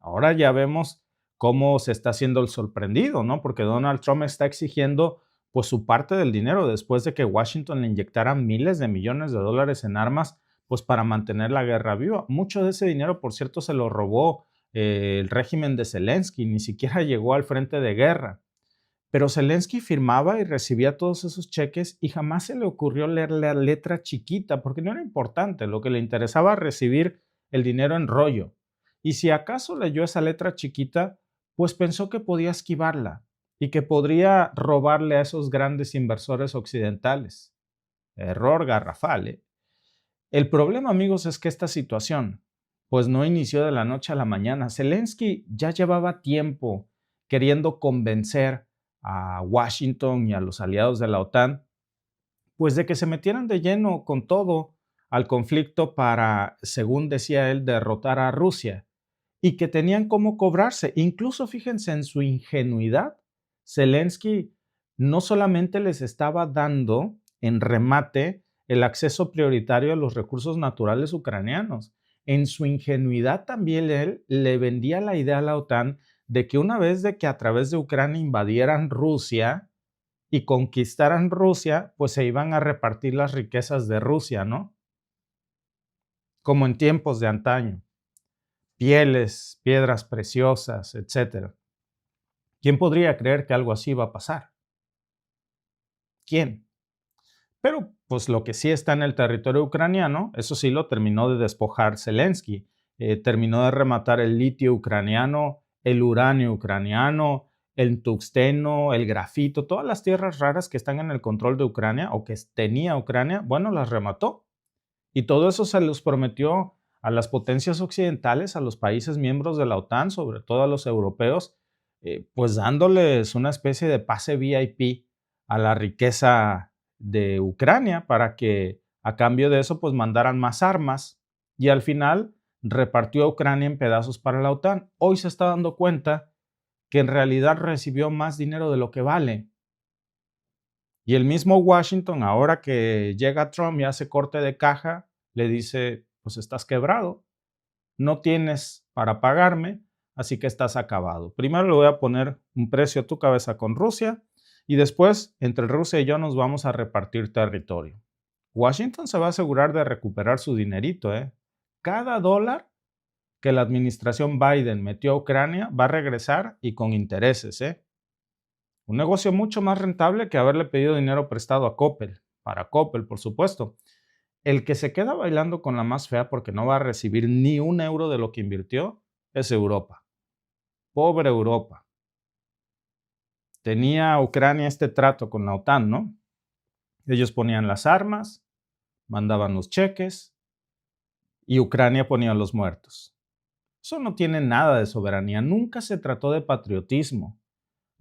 Ahora ya vemos cómo se está haciendo el sorprendido, ¿no? Porque Donald Trump está exigiendo pues su parte del dinero después de que Washington le inyectara miles de millones de dólares en armas pues para mantener la guerra viva. Mucho de ese dinero, por cierto, se lo robó el régimen de Zelensky, ni siquiera llegó al frente de guerra. Pero Zelensky firmaba y recibía todos esos cheques y jamás se le ocurrió leer la letra chiquita porque no era importante, lo que le interesaba era recibir el dinero en rollo. Y si acaso leyó esa letra chiquita, pues pensó que podía esquivarla y que podría robarle a esos grandes inversores occidentales. Error garrafal, ¿eh? El problema, amigos, es que esta situación pues no inició de la noche a la mañana. Zelensky ya llevaba tiempo queriendo convencer a Washington y a los aliados de la OTAN pues de que se metieran de lleno con todo al conflicto para, según decía él, derrotar a Rusia y que tenían cómo cobrarse. Incluso fíjense en su ingenuidad, Zelensky no solamente les estaba dando en remate el acceso prioritario a los recursos naturales ucranianos, en su ingenuidad también él le vendía la idea a la OTAN de que una vez de que a través de Ucrania invadieran Rusia y conquistaran Rusia, pues se iban a repartir las riquezas de Rusia, ¿no? Como en tiempos de antaño. Pieles, piedras preciosas, etc. ¿Quién podría creer que algo así va a pasar? ¿Quién? Pero pues lo que sí está en el territorio ucraniano, eso sí lo terminó de despojar Zelensky. Terminó de rematar el litio ucraniano, el uranio ucraniano, el tungsteno, el grafito, todas las tierras raras que están en el control de Ucrania o que tenía Ucrania, bueno, las remató. Y todo eso se los prometió a las potencias occidentales, a los países miembros de la OTAN, sobre todo a los europeos, pues dándoles una especie de pase VIP a la riqueza de Ucrania para que a cambio de eso pues mandaran más armas y al final repartió a Ucrania en pedazos para la OTAN. Hoy se está dando cuenta que en realidad recibió más dinero de lo que vale. Y el mismo Washington, ahora que llega Trump y hace corte de caja, le dice, pues estás quebrado, no tienes para pagarme, así que estás acabado. Primero le voy a poner un precio a tu cabeza con Rusia y después entre Rusia y yo nos vamos a repartir territorio. Washington se va a asegurar de recuperar su dinerito, ¿eh? Cada dólar que la administración Biden metió a Ucrania va a regresar y con intereses, ¿eh? Un negocio mucho más rentable que haberle pedido dinero prestado a Coppel, para Coppel, por supuesto. El que se queda bailando con la más fea porque no va a recibir ni un euro de lo que invirtió es Europa. Pobre Europa. Tenía Ucrania este trato con la OTAN, ¿no? Ellos ponían las armas, mandaban los cheques y Ucrania ponía los muertos. Eso no tiene nada de soberanía. Nunca se trató de patriotismo.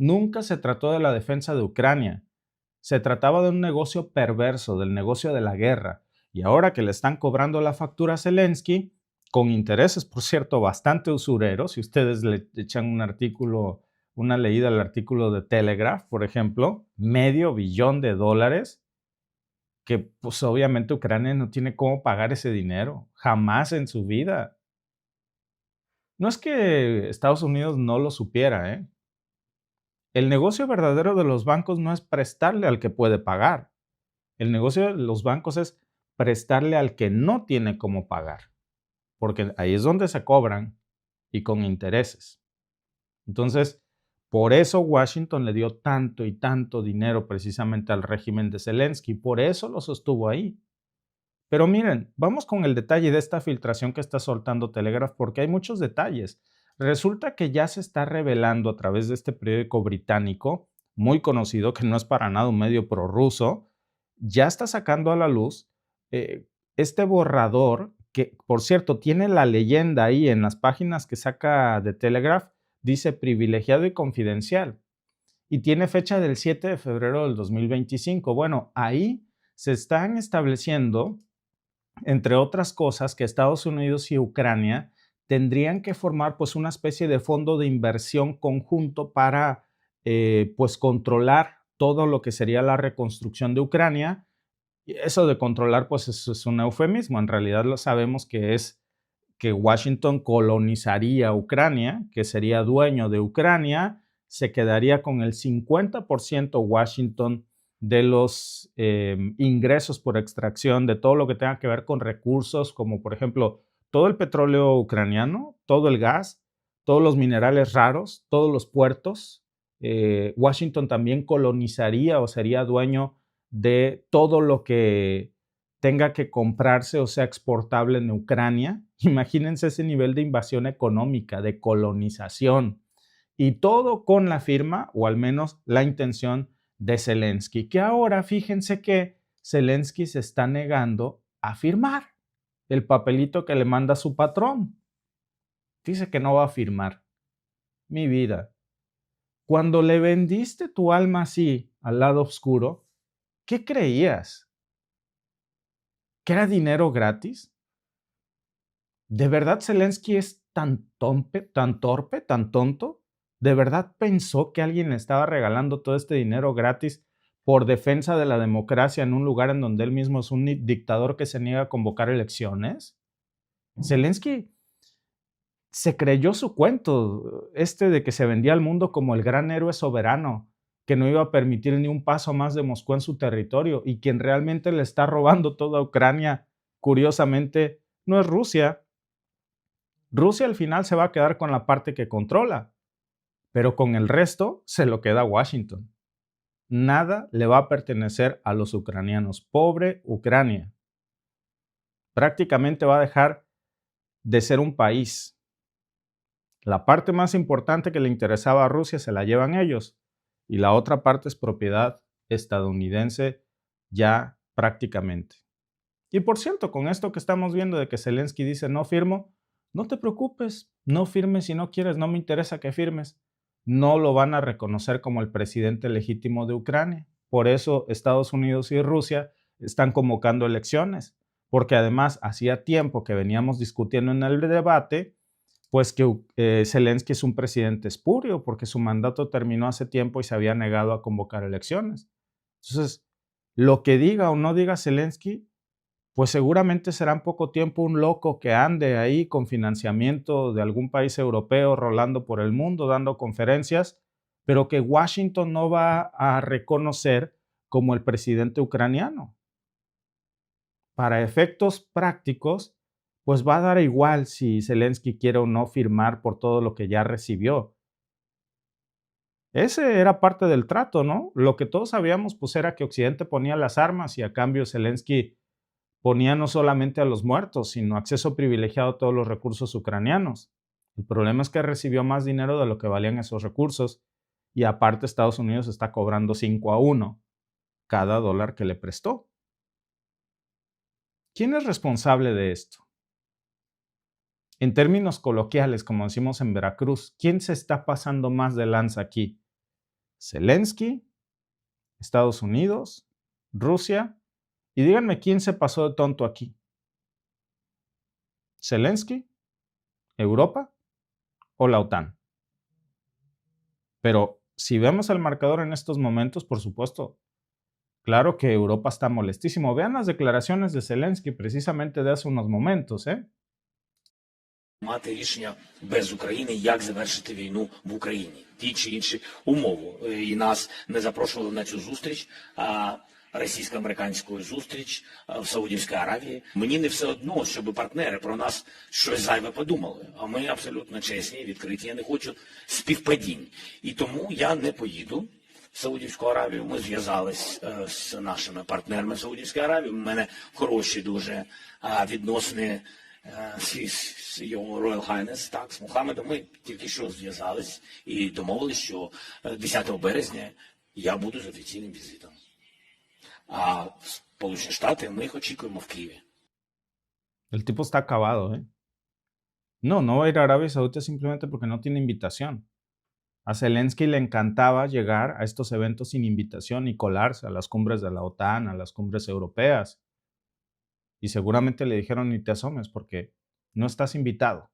Nunca se trató de la defensa de Ucrania. Se trataba de un negocio perverso, del negocio de la guerra. Y ahora que le están cobrando la factura a Zelensky, con intereses, por cierto, bastante usureros, si ustedes le echan un artículo, una leída al artículo de Telegraph, por ejemplo, $500 millones, que pues obviamente Ucrania no tiene cómo pagar ese dinero, jamás en su vida. No es que Estados Unidos no lo supiera, ¿eh? El negocio verdadero de los bancos no es prestarle al que puede pagar. El negocio de los bancos es prestarle al que no tiene cómo pagar, porque ahí es donde se cobran y con intereses. Entonces, por eso Washington le dio tanto y tanto dinero precisamente al régimen de Zelensky, por eso lo sostuvo ahí. Pero miren, vamos con el detalle de esta filtración que está soltando Telegraph, porque hay muchos detalles. Resulta que ya se está revelando a través de este periódico británico, muy conocido, que no es para nada un medio prorruso, ya está sacando a la luz este borrador que por cierto tiene la leyenda ahí en las páginas que saca de Telegraph, dice privilegiado y confidencial, y tiene fecha del 7 de febrero del 2025. Bueno, ahí se están estableciendo, entre otras cosas, que Estados Unidos y Ucrania tendrían que formar pues una especie de fondo de inversión conjunto para pues controlar todo lo que sería la reconstrucción de Ucrania. Y eso de controlar pues es un eufemismo, en realidad lo sabemos que es que Washington colonizaría Ucrania, que sería dueño de Ucrania, se quedaría con el 50% Washington de los ingresos por extracción, de todo lo que tenga que ver con recursos, como por ejemplo todo el petróleo ucraniano, todo el gas, todos los minerales raros, todos los puertos. Washington también colonizaría o sería dueño de todo lo que tenga que comprarse o sea exportable en Ucrania. Imagínense ese nivel de invasión económica, de colonización. Y todo con la firma, o al menos la intención, de Zelensky, que ahora fíjense que Zelensky se está negando a firmar el papelito que le manda su patrón. Dice que no va a firmar. Mi vida, cuando le vendiste tu alma así al lado oscuro, ¿qué creías? ¿Que era dinero gratis? ¿De verdad Zelensky es tan torpe, tan tonto? ¿De verdad pensó que alguien le estaba regalando todo este dinero gratis por defensa de la democracia en un lugar en donde él mismo es un dictador que se niega a convocar elecciones? Zelensky se creyó su cuento, de que se vendía al mundo como el gran héroe soberano, que no iba a permitir ni un paso más de Moscú en su territorio, y quien realmente le está robando toda Ucrania, curiosamente, no es Rusia. Rusia al final se va a quedar con la parte que controla, pero con el resto se lo queda Washington. Nada le va a pertenecer a los ucranianos. Pobre Ucrania. Prácticamente va a dejar de ser un país. La parte más importante que le interesaba a Rusia se la llevan ellos, y la otra parte es propiedad estadounidense ya prácticamente. Y por cierto, con esto que estamos viendo de que Zelensky dice no firmo, no te preocupes, no firmes si no quieres, no me interesa que firmes. No lo van a reconocer como el presidente legítimo de Ucrania. Por eso Estados Unidos y Rusia están convocando elecciones, porque además hacía tiempo que veníamos discutiendo en el debate pues que Zelensky es un presidente espurio porque su mandato terminó hace tiempo y se había negado a convocar elecciones. Entonces, lo que diga o no diga Zelensky, pues seguramente será en poco tiempo un loco que ande ahí con financiamiento de algún país europeo rolando por el mundo, dando conferencias, pero que Washington no va a reconocer como el presidente ucraniano. Para efectos prácticos, pues va a dar igual si Zelensky quiere o no firmar por todo lo que ya recibió. Ese era parte del trato, ¿no? Lo que todos sabíamos pues era que Occidente ponía las armas y a cambio Zelensky ponía no solamente a los muertos, sino acceso privilegiado a todos los recursos ucranianos. El problema es que recibió más dinero de lo que valían esos recursos y aparte Estados Unidos está cobrando 5-1 cada dólar que le prestó. ¿Quién es responsable de esto? En términos coloquiales, como decimos en Veracruz, ¿quién se está pasando más de lanza aquí? ¿Zelensky? ¿Estados Unidos? ¿Rusia? Y díganme quién se pasó de tonto aquí. ¿Zelensky? ¿Europa? ¿O la OTAN? Pero si vemos el marcador en estos momentos, por supuesto, claro que Europa está molestísimo. Vean las declaraciones de Zelensky precisamente de hace unos momentos, Мати рішення без України, як завершити війну в Україні. Ті чи інші умови. І нас не запрошували на цю зустріч, російсько-американську зустріч в Саудівській Аравії. Мені не все одно, щоб партнери про нас щось зайве подумали. А ми абсолютно чесні, відкриті. Я не хочу співпадінь. І тому я не поїду в Саудівську Аравію. Ми зв'язались з нашими партнерами в Саудівській Аравії. У мене хороші дуже відносини з його Royal Highness, так, з Мухаммедом. Ми тільки що зв'язались і домовились, що 10 березня я буду з офіційним візитом. А Сполучені Штати ми їх очікуємо в Києві. El tipo está acabado, ¿eh? No va a ir a Arabia Saudita simplemente porque no tiene invitación. A Zelensky le encantaba llegar a estos eventos sin invitación y colarse a las cumbres de la OTAN, a las cumbres europeas. Y seguramente le dijeron ni te asomes porque no estás invitado.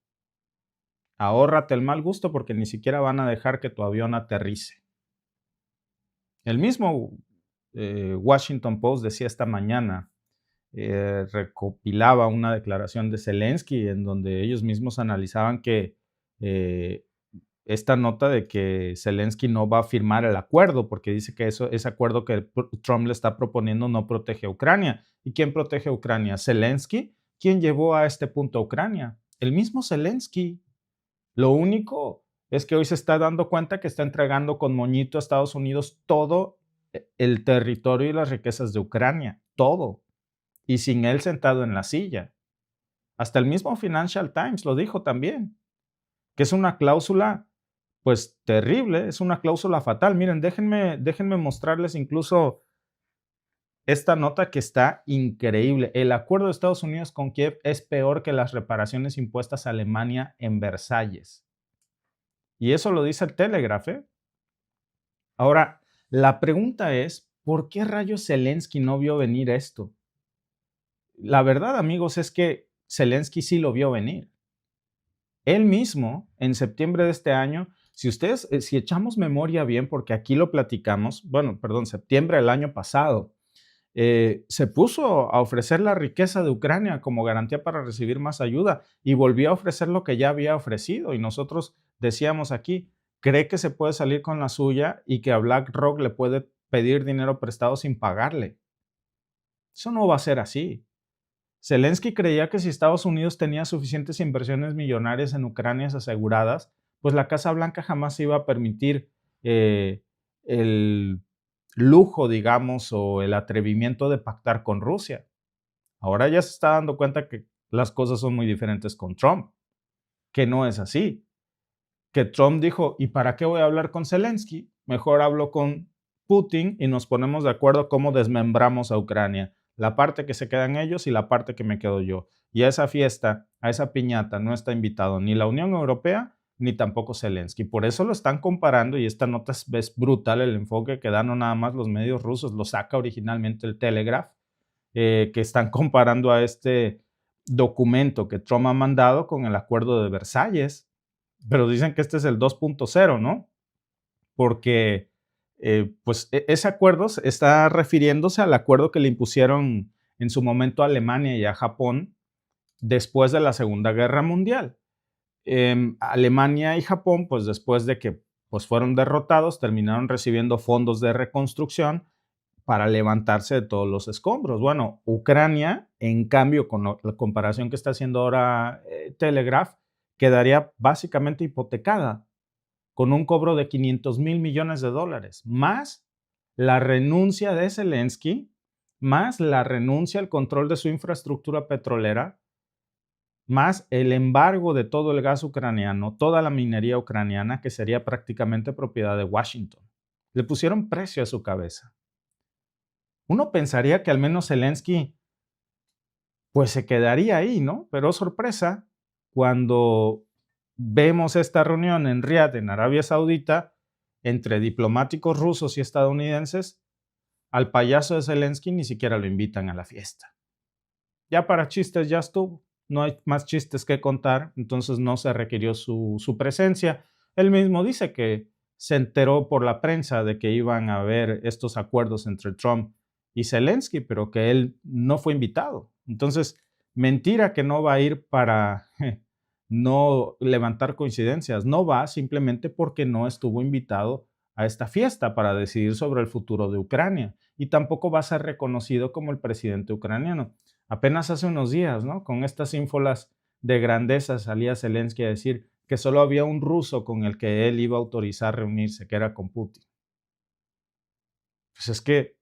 Ahórrate el mal gusto porque ni siquiera van a dejar que tu avión aterrice. El mismo Washington Post decía esta mañana, recopilaba una declaración de Zelensky en donde ellos mismos analizaban que esta nota de que Zelensky no va a firmar el acuerdo porque dice que ese acuerdo que Trump le está proponiendo no protege a Ucrania. ¿Y quién protege a Ucrania? ¿Zelensky? ¿Quién llevó a este punto a Ucrania? El mismo Zelensky. Lo único es que hoy se está dando cuenta que está entregando con moñito a Estados Unidos todo el territorio y las riquezas de Ucrania, todo, y sin él sentado en la silla. Hasta el mismo Financial Times lo dijo también, que es una cláusula pues terrible, es una cláusula fatal. Miren, déjenme mostrarles incluso esta nota que está increíble. El acuerdo de Estados Unidos con Kiev es peor que las reparaciones impuestas a Alemania en Versalles. Y eso lo dice el Telegraph, ¿eh? Ahora, la pregunta es, ¿por qué rayos Zelensky no vio venir esto? La verdad, amigos, es que Zelensky sí lo vio venir. Él mismo, en septiembre de este año, si echamos memoria bien, porque aquí lo platicamos, septiembre del año pasado, se puso a ofrecer la riqueza de Ucrania como garantía para recibir más ayuda y volvió a ofrecer lo que ya había ofrecido. Y nosotros decíamos aquí, cree que se puede salir con la suya y que a BlackRock le puede pedir dinero prestado sin pagarle. Eso no va a ser así. Zelensky creía que si Estados Unidos tenía suficientes inversiones millonarias en Ucrania aseguradas, pues la Casa Blanca jamás iba a permitir el lujo, digamos, o el atrevimiento de pactar con Rusia. Ahora ya se está dando cuenta que las cosas son muy diferentes con Trump, que no es así. Que Trump dijo, ¿y para qué voy a hablar con Zelensky? Mejor hablo con Putin y nos ponemos de acuerdo cómo desmembramos a Ucrania. La parte que se quedan ellos y la parte que me quedo yo. Y a esa fiesta, a esa piñata, no está invitado ni la Unión Europea ni tampoco Zelensky. Por eso lo están comparando y esta nota es brutal el enfoque que dan no nada más los medios rusos, lo saca originalmente el Telegraph, que están comparando a este documento que Trump ha mandado con el acuerdo de Versalles, pero dicen que este es el 2.0, ¿no? Porque ese acuerdo está refiriéndose al acuerdo que le impusieron en su momento a Alemania y a Japón después de la Segunda Guerra Mundial. Alemania y Japón, pues después de que pues, fueron derrotados, terminaron recibiendo fondos de reconstrucción para levantarse de todos los escombros. Bueno, Ucrania, en cambio, con la comparación que está haciendo ahora Telegraph, quedaría básicamente hipotecada con un cobro de $500 mil millones, más la renuncia de Zelensky, más la renuncia al control de su infraestructura petrolera, más el embargo de todo el gas ucraniano, toda la minería ucraniana, que sería prácticamente propiedad de Washington. Le pusieron precio a su cabeza. Uno pensaría que al menos Zelensky pues se quedaría ahí, ¿no? Pero sorpresa, cuando vemos esta reunión en Riad, en Arabia Saudita, entre diplomáticos rusos y estadounidenses, al payaso de Zelensky ni siquiera lo invitan a la fiesta. Ya para chistes ya estuvo, no hay más chistes que contar, entonces no se requirió su presencia. Él mismo dice que se enteró por la prensa de que iban a haber estos acuerdos entre Trump y Zelensky, pero que él no fue invitado. Entonces, mentira que no va a ir para no levantar coincidencias, no va simplemente porque no estuvo invitado a esta fiesta para decidir sobre el futuro de Ucrania y tampoco va a ser reconocido como el presidente ucraniano. Apenas hace unos días, ¿no? Con estas ínfolas de grandeza salía Zelensky a decir que solo había un ruso con el que él iba a autorizar reunirse, que era con Putin. Pues es que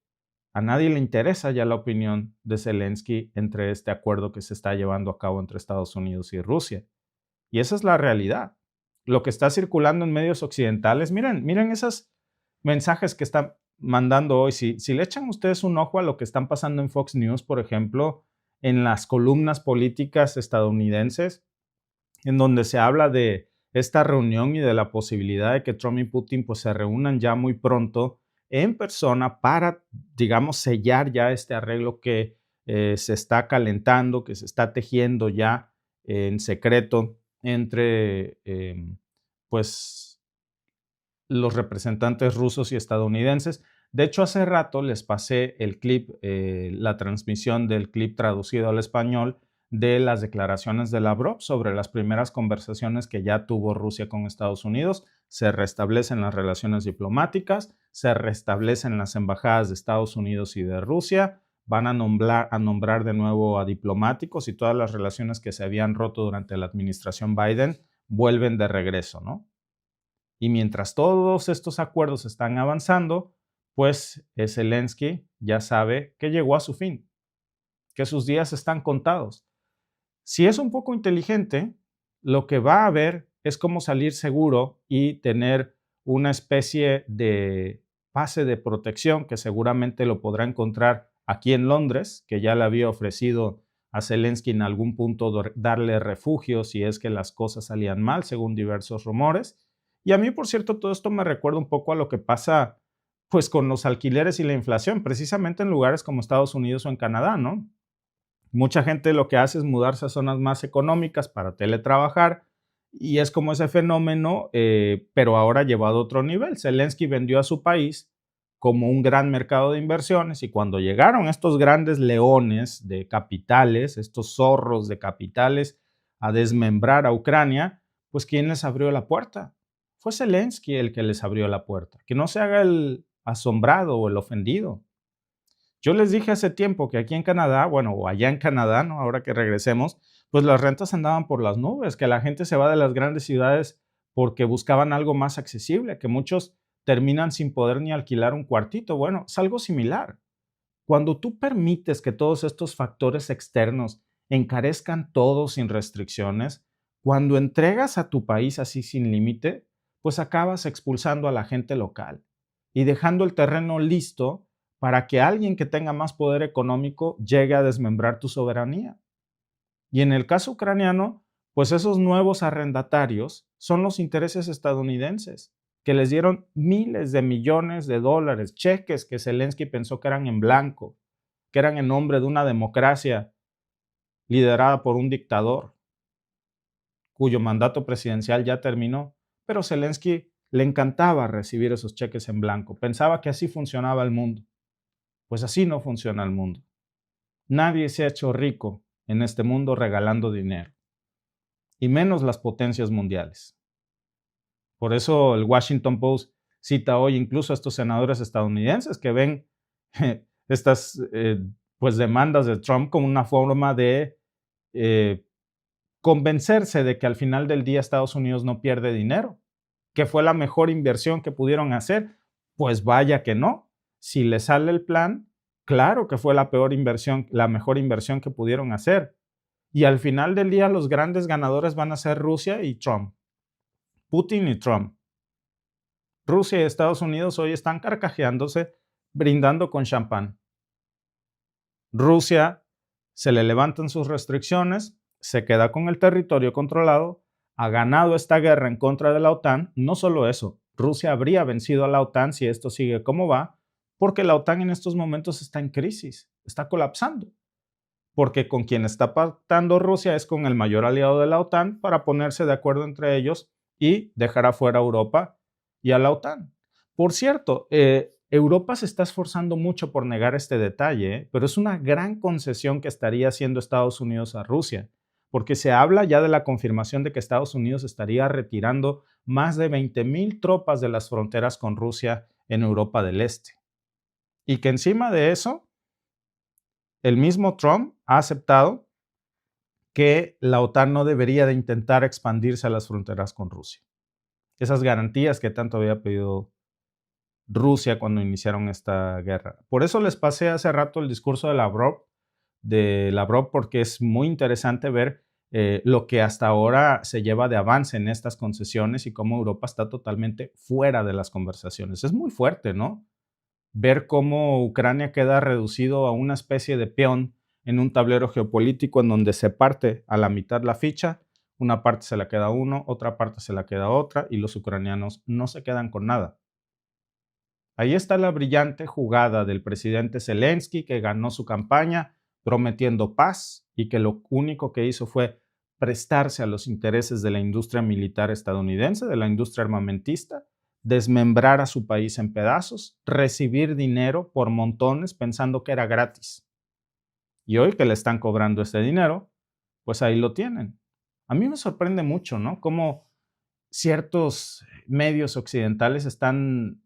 a nadie le interesa ya la opinión de Zelensky entre este acuerdo que se está llevando a cabo entre Estados Unidos y Rusia. Y esa es la realidad. Lo que está circulando en medios occidentales, miren esos mensajes que están mandando hoy. Si le echan ustedes un ojo a lo que están pasando en Fox News, por ejemplo, en las columnas políticas estadounidenses, en donde se habla de esta reunión y de la posibilidad de que Trump y Putin pues, se reúnan ya muy pronto en persona para, digamos, sellar ya este arreglo que se está calentando, que se está tejiendo ya en secreto entre pues, los representantes rusos y estadounidenses. De hecho, hace rato les pasé el clip, la transmisión del clip traducido al español de las declaraciones de Lavrov sobre las primeras conversaciones que ya tuvo Rusia con Estados Unidos. Se restablecen las relaciones diplomáticas, se restablecen las embajadas de Estados Unidos y de Rusia, van a nombrar de nuevo a diplomáticos y todas las relaciones que se habían roto durante la administración Biden vuelven de regreso, ¿no? Y mientras todos estos acuerdos están avanzando, pues Zelensky ya sabe que llegó a su fin, que sus días están contados. Si es un poco inteligente, lo que va a ver es cómo salir seguro y tener una especie de pase de protección que seguramente lo podrá encontrar aquí en Londres, que ya le había ofrecido a Zelensky en algún punto darle refugio si es que las cosas salían mal, según diversos rumores. Y a mí, por cierto, todo esto me recuerda un poco a lo que pasa pues con los alquileres y la inflación, precisamente en lugares como Estados Unidos o en Canadá, ¿no? Mucha gente lo que hace es mudarse a zonas más económicas para teletrabajar y es como ese fenómeno, pero ahora llevado a otro nivel. Zelensky vendió a su país como un gran mercado de inversiones y cuando llegaron estos grandes leones de capitales, estos zorros de capitales a desmembrar a Ucrania, pues ¿quién les abrió la puerta? Fue Zelensky el que les abrió la puerta. Que no se haga el asombrado o el ofendido. Yo les dije hace tiempo que aquí en Canadá, bueno, o allá en Canadá, ¿no? Ahora que regresemos, pues las rentas andaban por las nubes, que la gente se va de las grandes ciudades porque buscaban algo más accesible, que muchos terminan sin poder ni alquilar un cuartito. Bueno, es algo similar. Cuando tú permites que todos estos factores externos encarezcan todo sin restricciones, cuando entregas a tu país así sin límite, pues acabas expulsando a la gente local y dejando el terreno listo para que alguien que tenga más poder económico llegue a desmembrar tu soberanía. Y en el caso ucraniano, pues esos nuevos arrendatarios son los intereses estadounidenses, que les dieron miles de millones de dólares, cheques que Zelensky pensó que eran en blanco, que eran en nombre de una democracia liderada por un dictador, cuyo mandato presidencial ya terminó, pero Zelensky le encantaba recibir esos cheques en blanco, pensaba que así funcionaba el mundo. Pues así no funciona el mundo. Nadie se ha hecho rico en este mundo regalando dinero, y menos las potencias mundiales. Por eso el Washington Post cita hoy incluso a estos senadores estadounidenses que ven estas pues demandas de Trump como una forma de convencerse de que al final del día Estados Unidos no pierde dinero, que fue la mejor inversión que pudieron hacer. Pues vaya que no. Si le sale el plan, claro que fue la peor inversión, la mejor inversión que pudieron hacer. Y al final del día los grandes ganadores van a ser Rusia y Trump. Putin y Trump. Rusia y Estados Unidos hoy están carcajeándose, brindando con champán. Rusia se le levantan sus restricciones, se queda con el territorio controlado, ha ganado esta guerra en contra de la OTAN. No solo eso, Rusia habría vencido a la OTAN si esto sigue como va, porque la OTAN en estos momentos está en crisis, está colapsando. Porque con quien está pactando Rusia es con el mayor aliado de la OTAN para ponerse de acuerdo entre ellos y dejar afuera a Europa y a la OTAN. Por cierto, Europa se está esforzando mucho por negar este detalle, pero es una gran concesión que estaría haciendo Estados Unidos a Rusia, porque se habla ya de la confirmación de que Estados Unidos estaría retirando más de 20,000 tropas de las fronteras con Rusia en Europa del Este. Y que encima de eso, el mismo Trump ha aceptado que la OTAN no debería de intentar expandirse a las fronteras con Rusia. Esas garantías que tanto había pedido Rusia cuando iniciaron esta guerra. Por eso les pasé hace rato el discurso de Lavrov, porque es muy interesante ver lo que hasta ahora se lleva de avance en estas concesiones y cómo Europa está totalmente fuera de las conversaciones. Es muy fuerte, ¿no? Ver cómo Ucrania queda reducido a una especie de peón en un tablero geopolítico en donde se parte a la mitad la ficha, una parte se la queda uno, otra parte se la queda otra y los ucranianos no se quedan con nada. Ahí está la brillante jugada del presidente Zelensky, que ganó su campaña prometiendo paz y que lo único que hizo fue prestarse a los intereses de la industria militar estadounidense, de la industria armamentista, desmembrar a su país en pedazos, recibir dinero por montones pensando que era gratis. Y hoy que le están cobrando ese dinero, pues ahí lo tienen. A mí me sorprende mucho, ¿no? Cómo ciertos medios occidentales están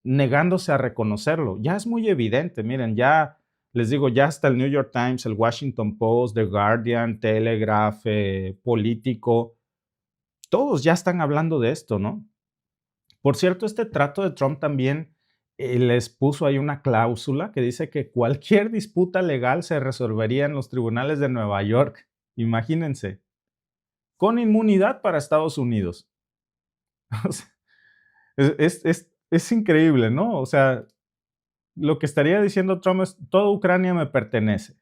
negándose a reconocerlo. Ya es muy evidente, miren, ya les digo, ya hasta el New York Times, el Washington Post, The Guardian, Telegraph, Político, todos ya están hablando de esto, ¿no? Por cierto, este trato de Trump también les puso ahí una cláusula que dice que cualquier disputa legal se resolvería en los tribunales de Nueva York. Imagínense, con inmunidad para Estados Unidos. O sea, es increíble, ¿no? O sea, lo que estaría diciendo Trump es, toda Ucrania me pertenece.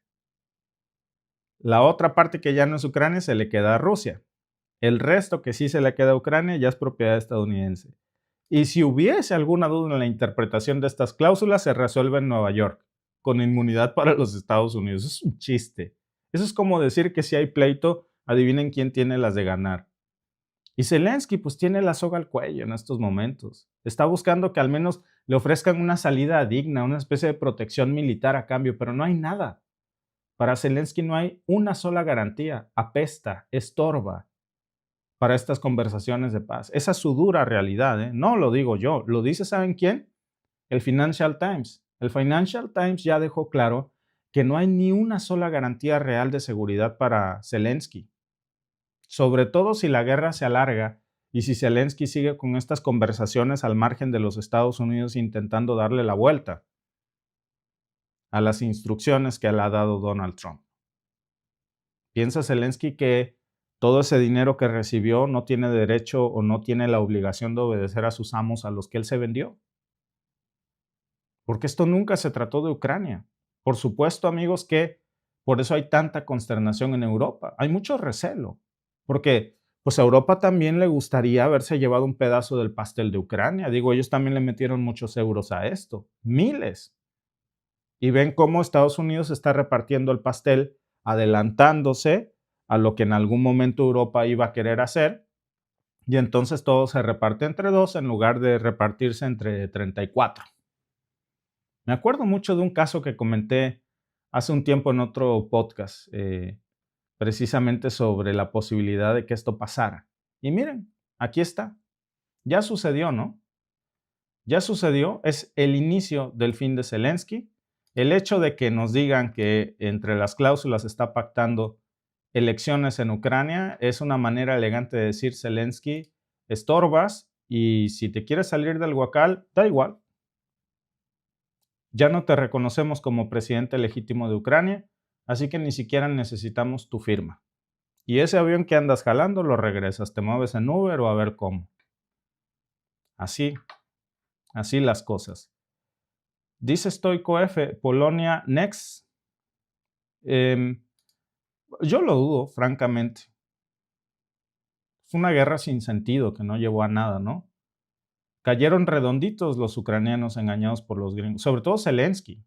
La otra parte que ya no es Ucrania se le queda a Rusia. El resto que sí se le queda a Ucrania ya es propiedad estadounidense. Y si hubiese alguna duda en la interpretación de estas cláusulas, se resuelve en Nueva York, con inmunidad para los Estados Unidos. Es un chiste. Eso es como decir que si hay pleito, adivinen quién tiene las de ganar. Y Zelensky pues tiene la soga al cuello en estos momentos. Está buscando que al menos le ofrezcan una salida digna, una especie de protección militar a cambio, pero no hay nada. Para Zelensky no hay una sola garantía. Apesta, estorba para estas conversaciones de paz. Esa es su dura realidad, ¿eh? No lo digo yo, lo dice, ¿saben quién? El Financial Times. El Financial Times ya dejó claro que no hay ni una sola garantía real de seguridad para Zelensky. Sobre todo si la guerra se alarga y si Zelensky sigue con estas conversaciones al margen de los Estados Unidos intentando darle la vuelta a las instrucciones que le ha dado Donald Trump. ¿Piensa Zelensky que todo ese dinero que recibió no tiene derecho o no tiene la obligación de obedecer a sus amos a los que él se vendió? Porque esto nunca se trató de Ucrania. Por supuesto, amigos, que por eso hay tanta consternación en Europa. Hay mucho recelo, porque pues a Europa también le gustaría haberse llevado un pedazo del pastel de Ucrania. Digo, ellos también le metieron muchos euros a esto, miles. Y ven cómo Estados Unidos está repartiendo el pastel, adelantándose a lo que en algún momento Europa iba a querer hacer, y entonces todo se reparte entre dos en lugar de repartirse entre 34. Me acuerdo mucho de un caso que comenté hace un tiempo en otro podcast, precisamente sobre la posibilidad de que esto pasara. Y miren, aquí está. Ya sucedió, ¿no? Ya sucedió, es el inicio del fin de Zelensky. El hecho de que nos digan que entre las cláusulas está pactando elecciones en Ucrania es una manera elegante de decir, Zelensky, estorbas y si te quieres salir del huacal, da igual. Ya no te reconocemos como presidente legítimo de Ucrania, así que ni siquiera necesitamos tu firma. Y ese avión que andas jalando lo regresas, te mueves en Uber o a ver cómo. Así las cosas. Dice Stoico F, Polonia next. Yo lo dudo, francamente. Fue una guerra sin sentido que no llevó a nada, ¿no? Cayeron redonditos los ucranianos engañados por los gringos, sobre todo Zelensky.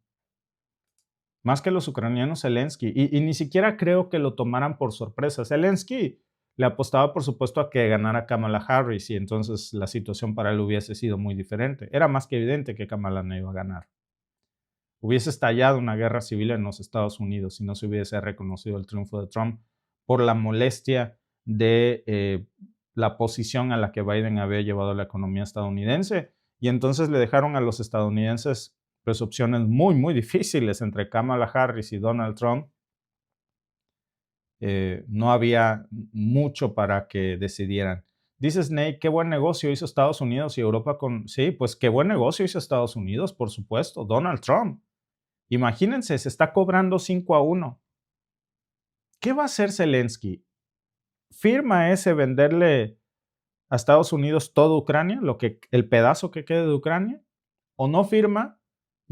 Más que los ucranianos, Zelensky. Y ni siquiera creo que lo tomaran por sorpresa. Zelensky le apostaba, por supuesto, a que ganara Kamala Harris y entonces la situación para él hubiese sido muy diferente. Era más que evidente que Kamala no iba a ganar. Hubiese estallado una guerra civil en los Estados Unidos si no se hubiese reconocido el triunfo de Trump por la molestia de la posición a la que Biden había llevado la economía estadounidense. Y entonces le dejaron a los estadounidenses pues, opciones muy, muy difíciles entre Kamala Harris y Donald Trump. No había mucho para que decidieran. Dice Snake, qué buen negocio hizo Estados Unidos y Europa con... Sí, pues qué buen negocio hizo Estados Unidos, por supuesto, Donald Trump. Imagínense, se está cobrando 5-1. ¿Qué va a hacer Zelensky? ¿Firma ese venderle a Estados Unidos toda Ucrania, el pedazo que quede de Ucrania? ¿O no firma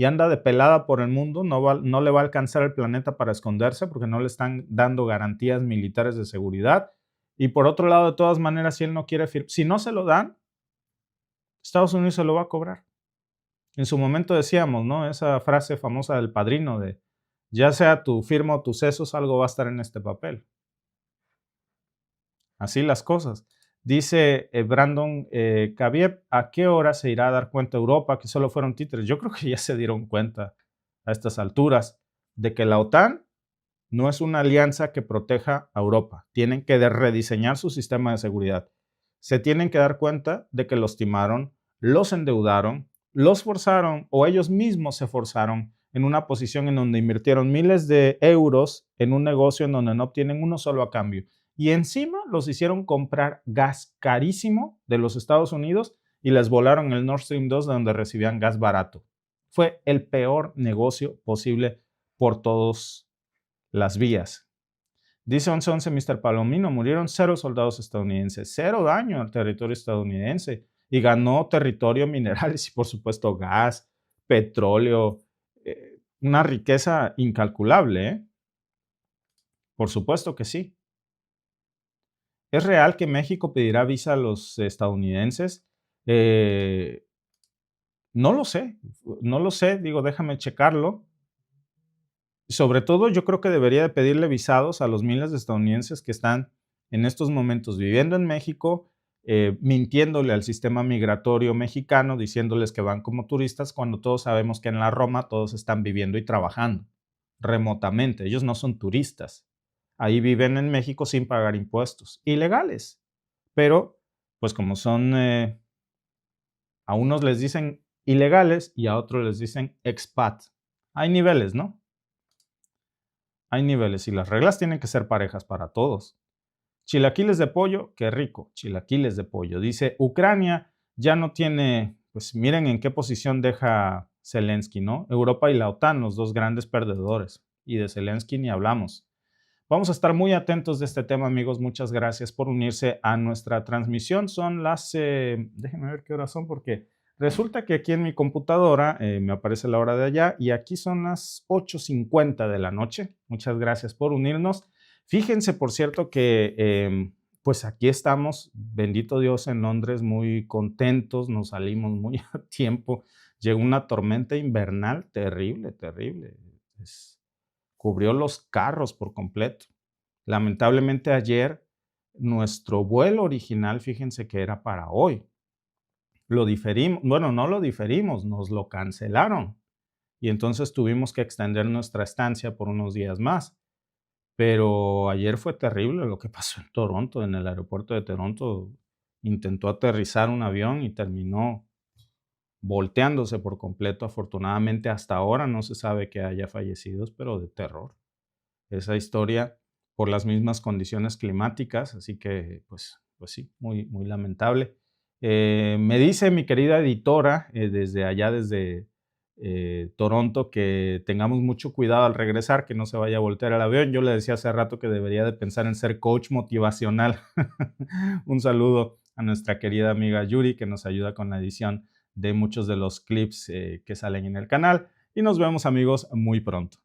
y anda de pelada por el mundo, no le va a alcanzar el planeta para esconderse porque no le están dando garantías militares de seguridad. Y por otro lado, de todas maneras, si él no quiere firmar, si no se lo dan, Estados Unidos se lo va a cobrar. En su momento decíamos, ¿no? Esa frase famosa del Padrino de ya sea tu firma o tus sesos, algo va a estar en este papel. Así las cosas. Dice Brandon Kaviev, ¿a qué hora se irá a dar cuenta Europa que solo fueron títeres? Yo creo que ya se dieron cuenta a estas alturas de que la OTAN no es una alianza que proteja a Europa. Tienen que rediseñar su sistema de seguridad. Se tienen que dar cuenta de que los timaron, los endeudaron, los forzaron o ellos mismos se forzaron en una posición en donde invirtieron miles de euros en un negocio en donde no obtienen uno solo a cambio. Y encima los hicieron comprar gas carísimo de los Estados Unidos y les volaron el Nord Stream 2 de donde recibían gas barato. Fue el peor negocio posible por todas las vías. Dice 1111 Mr. Palomino, murieron 0 soldados estadounidenses, 0 daño al territorio estadounidense y ganó territorio, minerales y por supuesto gas, petróleo, una riqueza incalculable, ¿eh? Por supuesto que sí. ¿Es real que México pedirá visa a los estadounidenses? No lo sé, digo, déjame checarlo. Sobre todo, yo creo que debería de pedirle visados a los miles de estadounidenses que están en estos momentos viviendo en México, mintiéndole al sistema migratorio mexicano, diciéndoles que van como turistas, cuando todos sabemos que en la Roma todos están viviendo y trabajando remotamente. Ellos no son turistas. Ahí viven en México sin pagar impuestos, ilegales. Pero, pues como son, a unos les dicen ilegales y a otros les dicen expat. Hay niveles, ¿no? Hay niveles y las reglas tienen que ser parejas para todos. Chilaquiles de pollo, qué rico, chilaquiles de pollo. Dice, Ucrania ya no tiene, pues miren en qué posición deja Zelensky, ¿no? Europa y la OTAN, los dos grandes perdedores. Y de Zelensky ni hablamos. Vamos a estar muy atentos de este tema, amigos. Muchas gracias por unirse a nuestra transmisión. Son las, déjenme ver qué horas son, porque resulta que aquí en mi computadora me aparece la hora de allá y aquí son las 8:50 de la noche. Muchas gracias por unirnos. Fíjense, por cierto, que pues aquí estamos, bendito Dios, en Londres, muy contentos. Nos salimos muy a tiempo. Llegó una tormenta invernal terrible, terrible. Cubrió los carros por completo. Lamentablemente ayer nuestro vuelo original, fíjense que era para hoy. Lo diferimos, bueno, no lo diferimos, nos lo cancelaron. Y entonces tuvimos que extender nuestra estancia por unos días más. Pero ayer fue terrible lo que pasó en Toronto, en el aeropuerto de Toronto. Intentó aterrizar un avión y terminó volteándose por completo. Afortunadamente hasta ahora no se sabe que haya fallecidos, pero de terror. Esa historia por las mismas condiciones climáticas, así que pues sí, muy, muy lamentable. Me dice mi querida editora desde allá, desde Toronto, que tengamos mucho cuidado al regresar, que no se vaya a voltear el avión. Yo le decía hace rato que debería de pensar en ser coach motivacional. Un saludo a nuestra querida amiga Yuri, que nos ayuda con la edición de muchos de los clips que salen en el canal. Y nos vemos, amigos, muy pronto.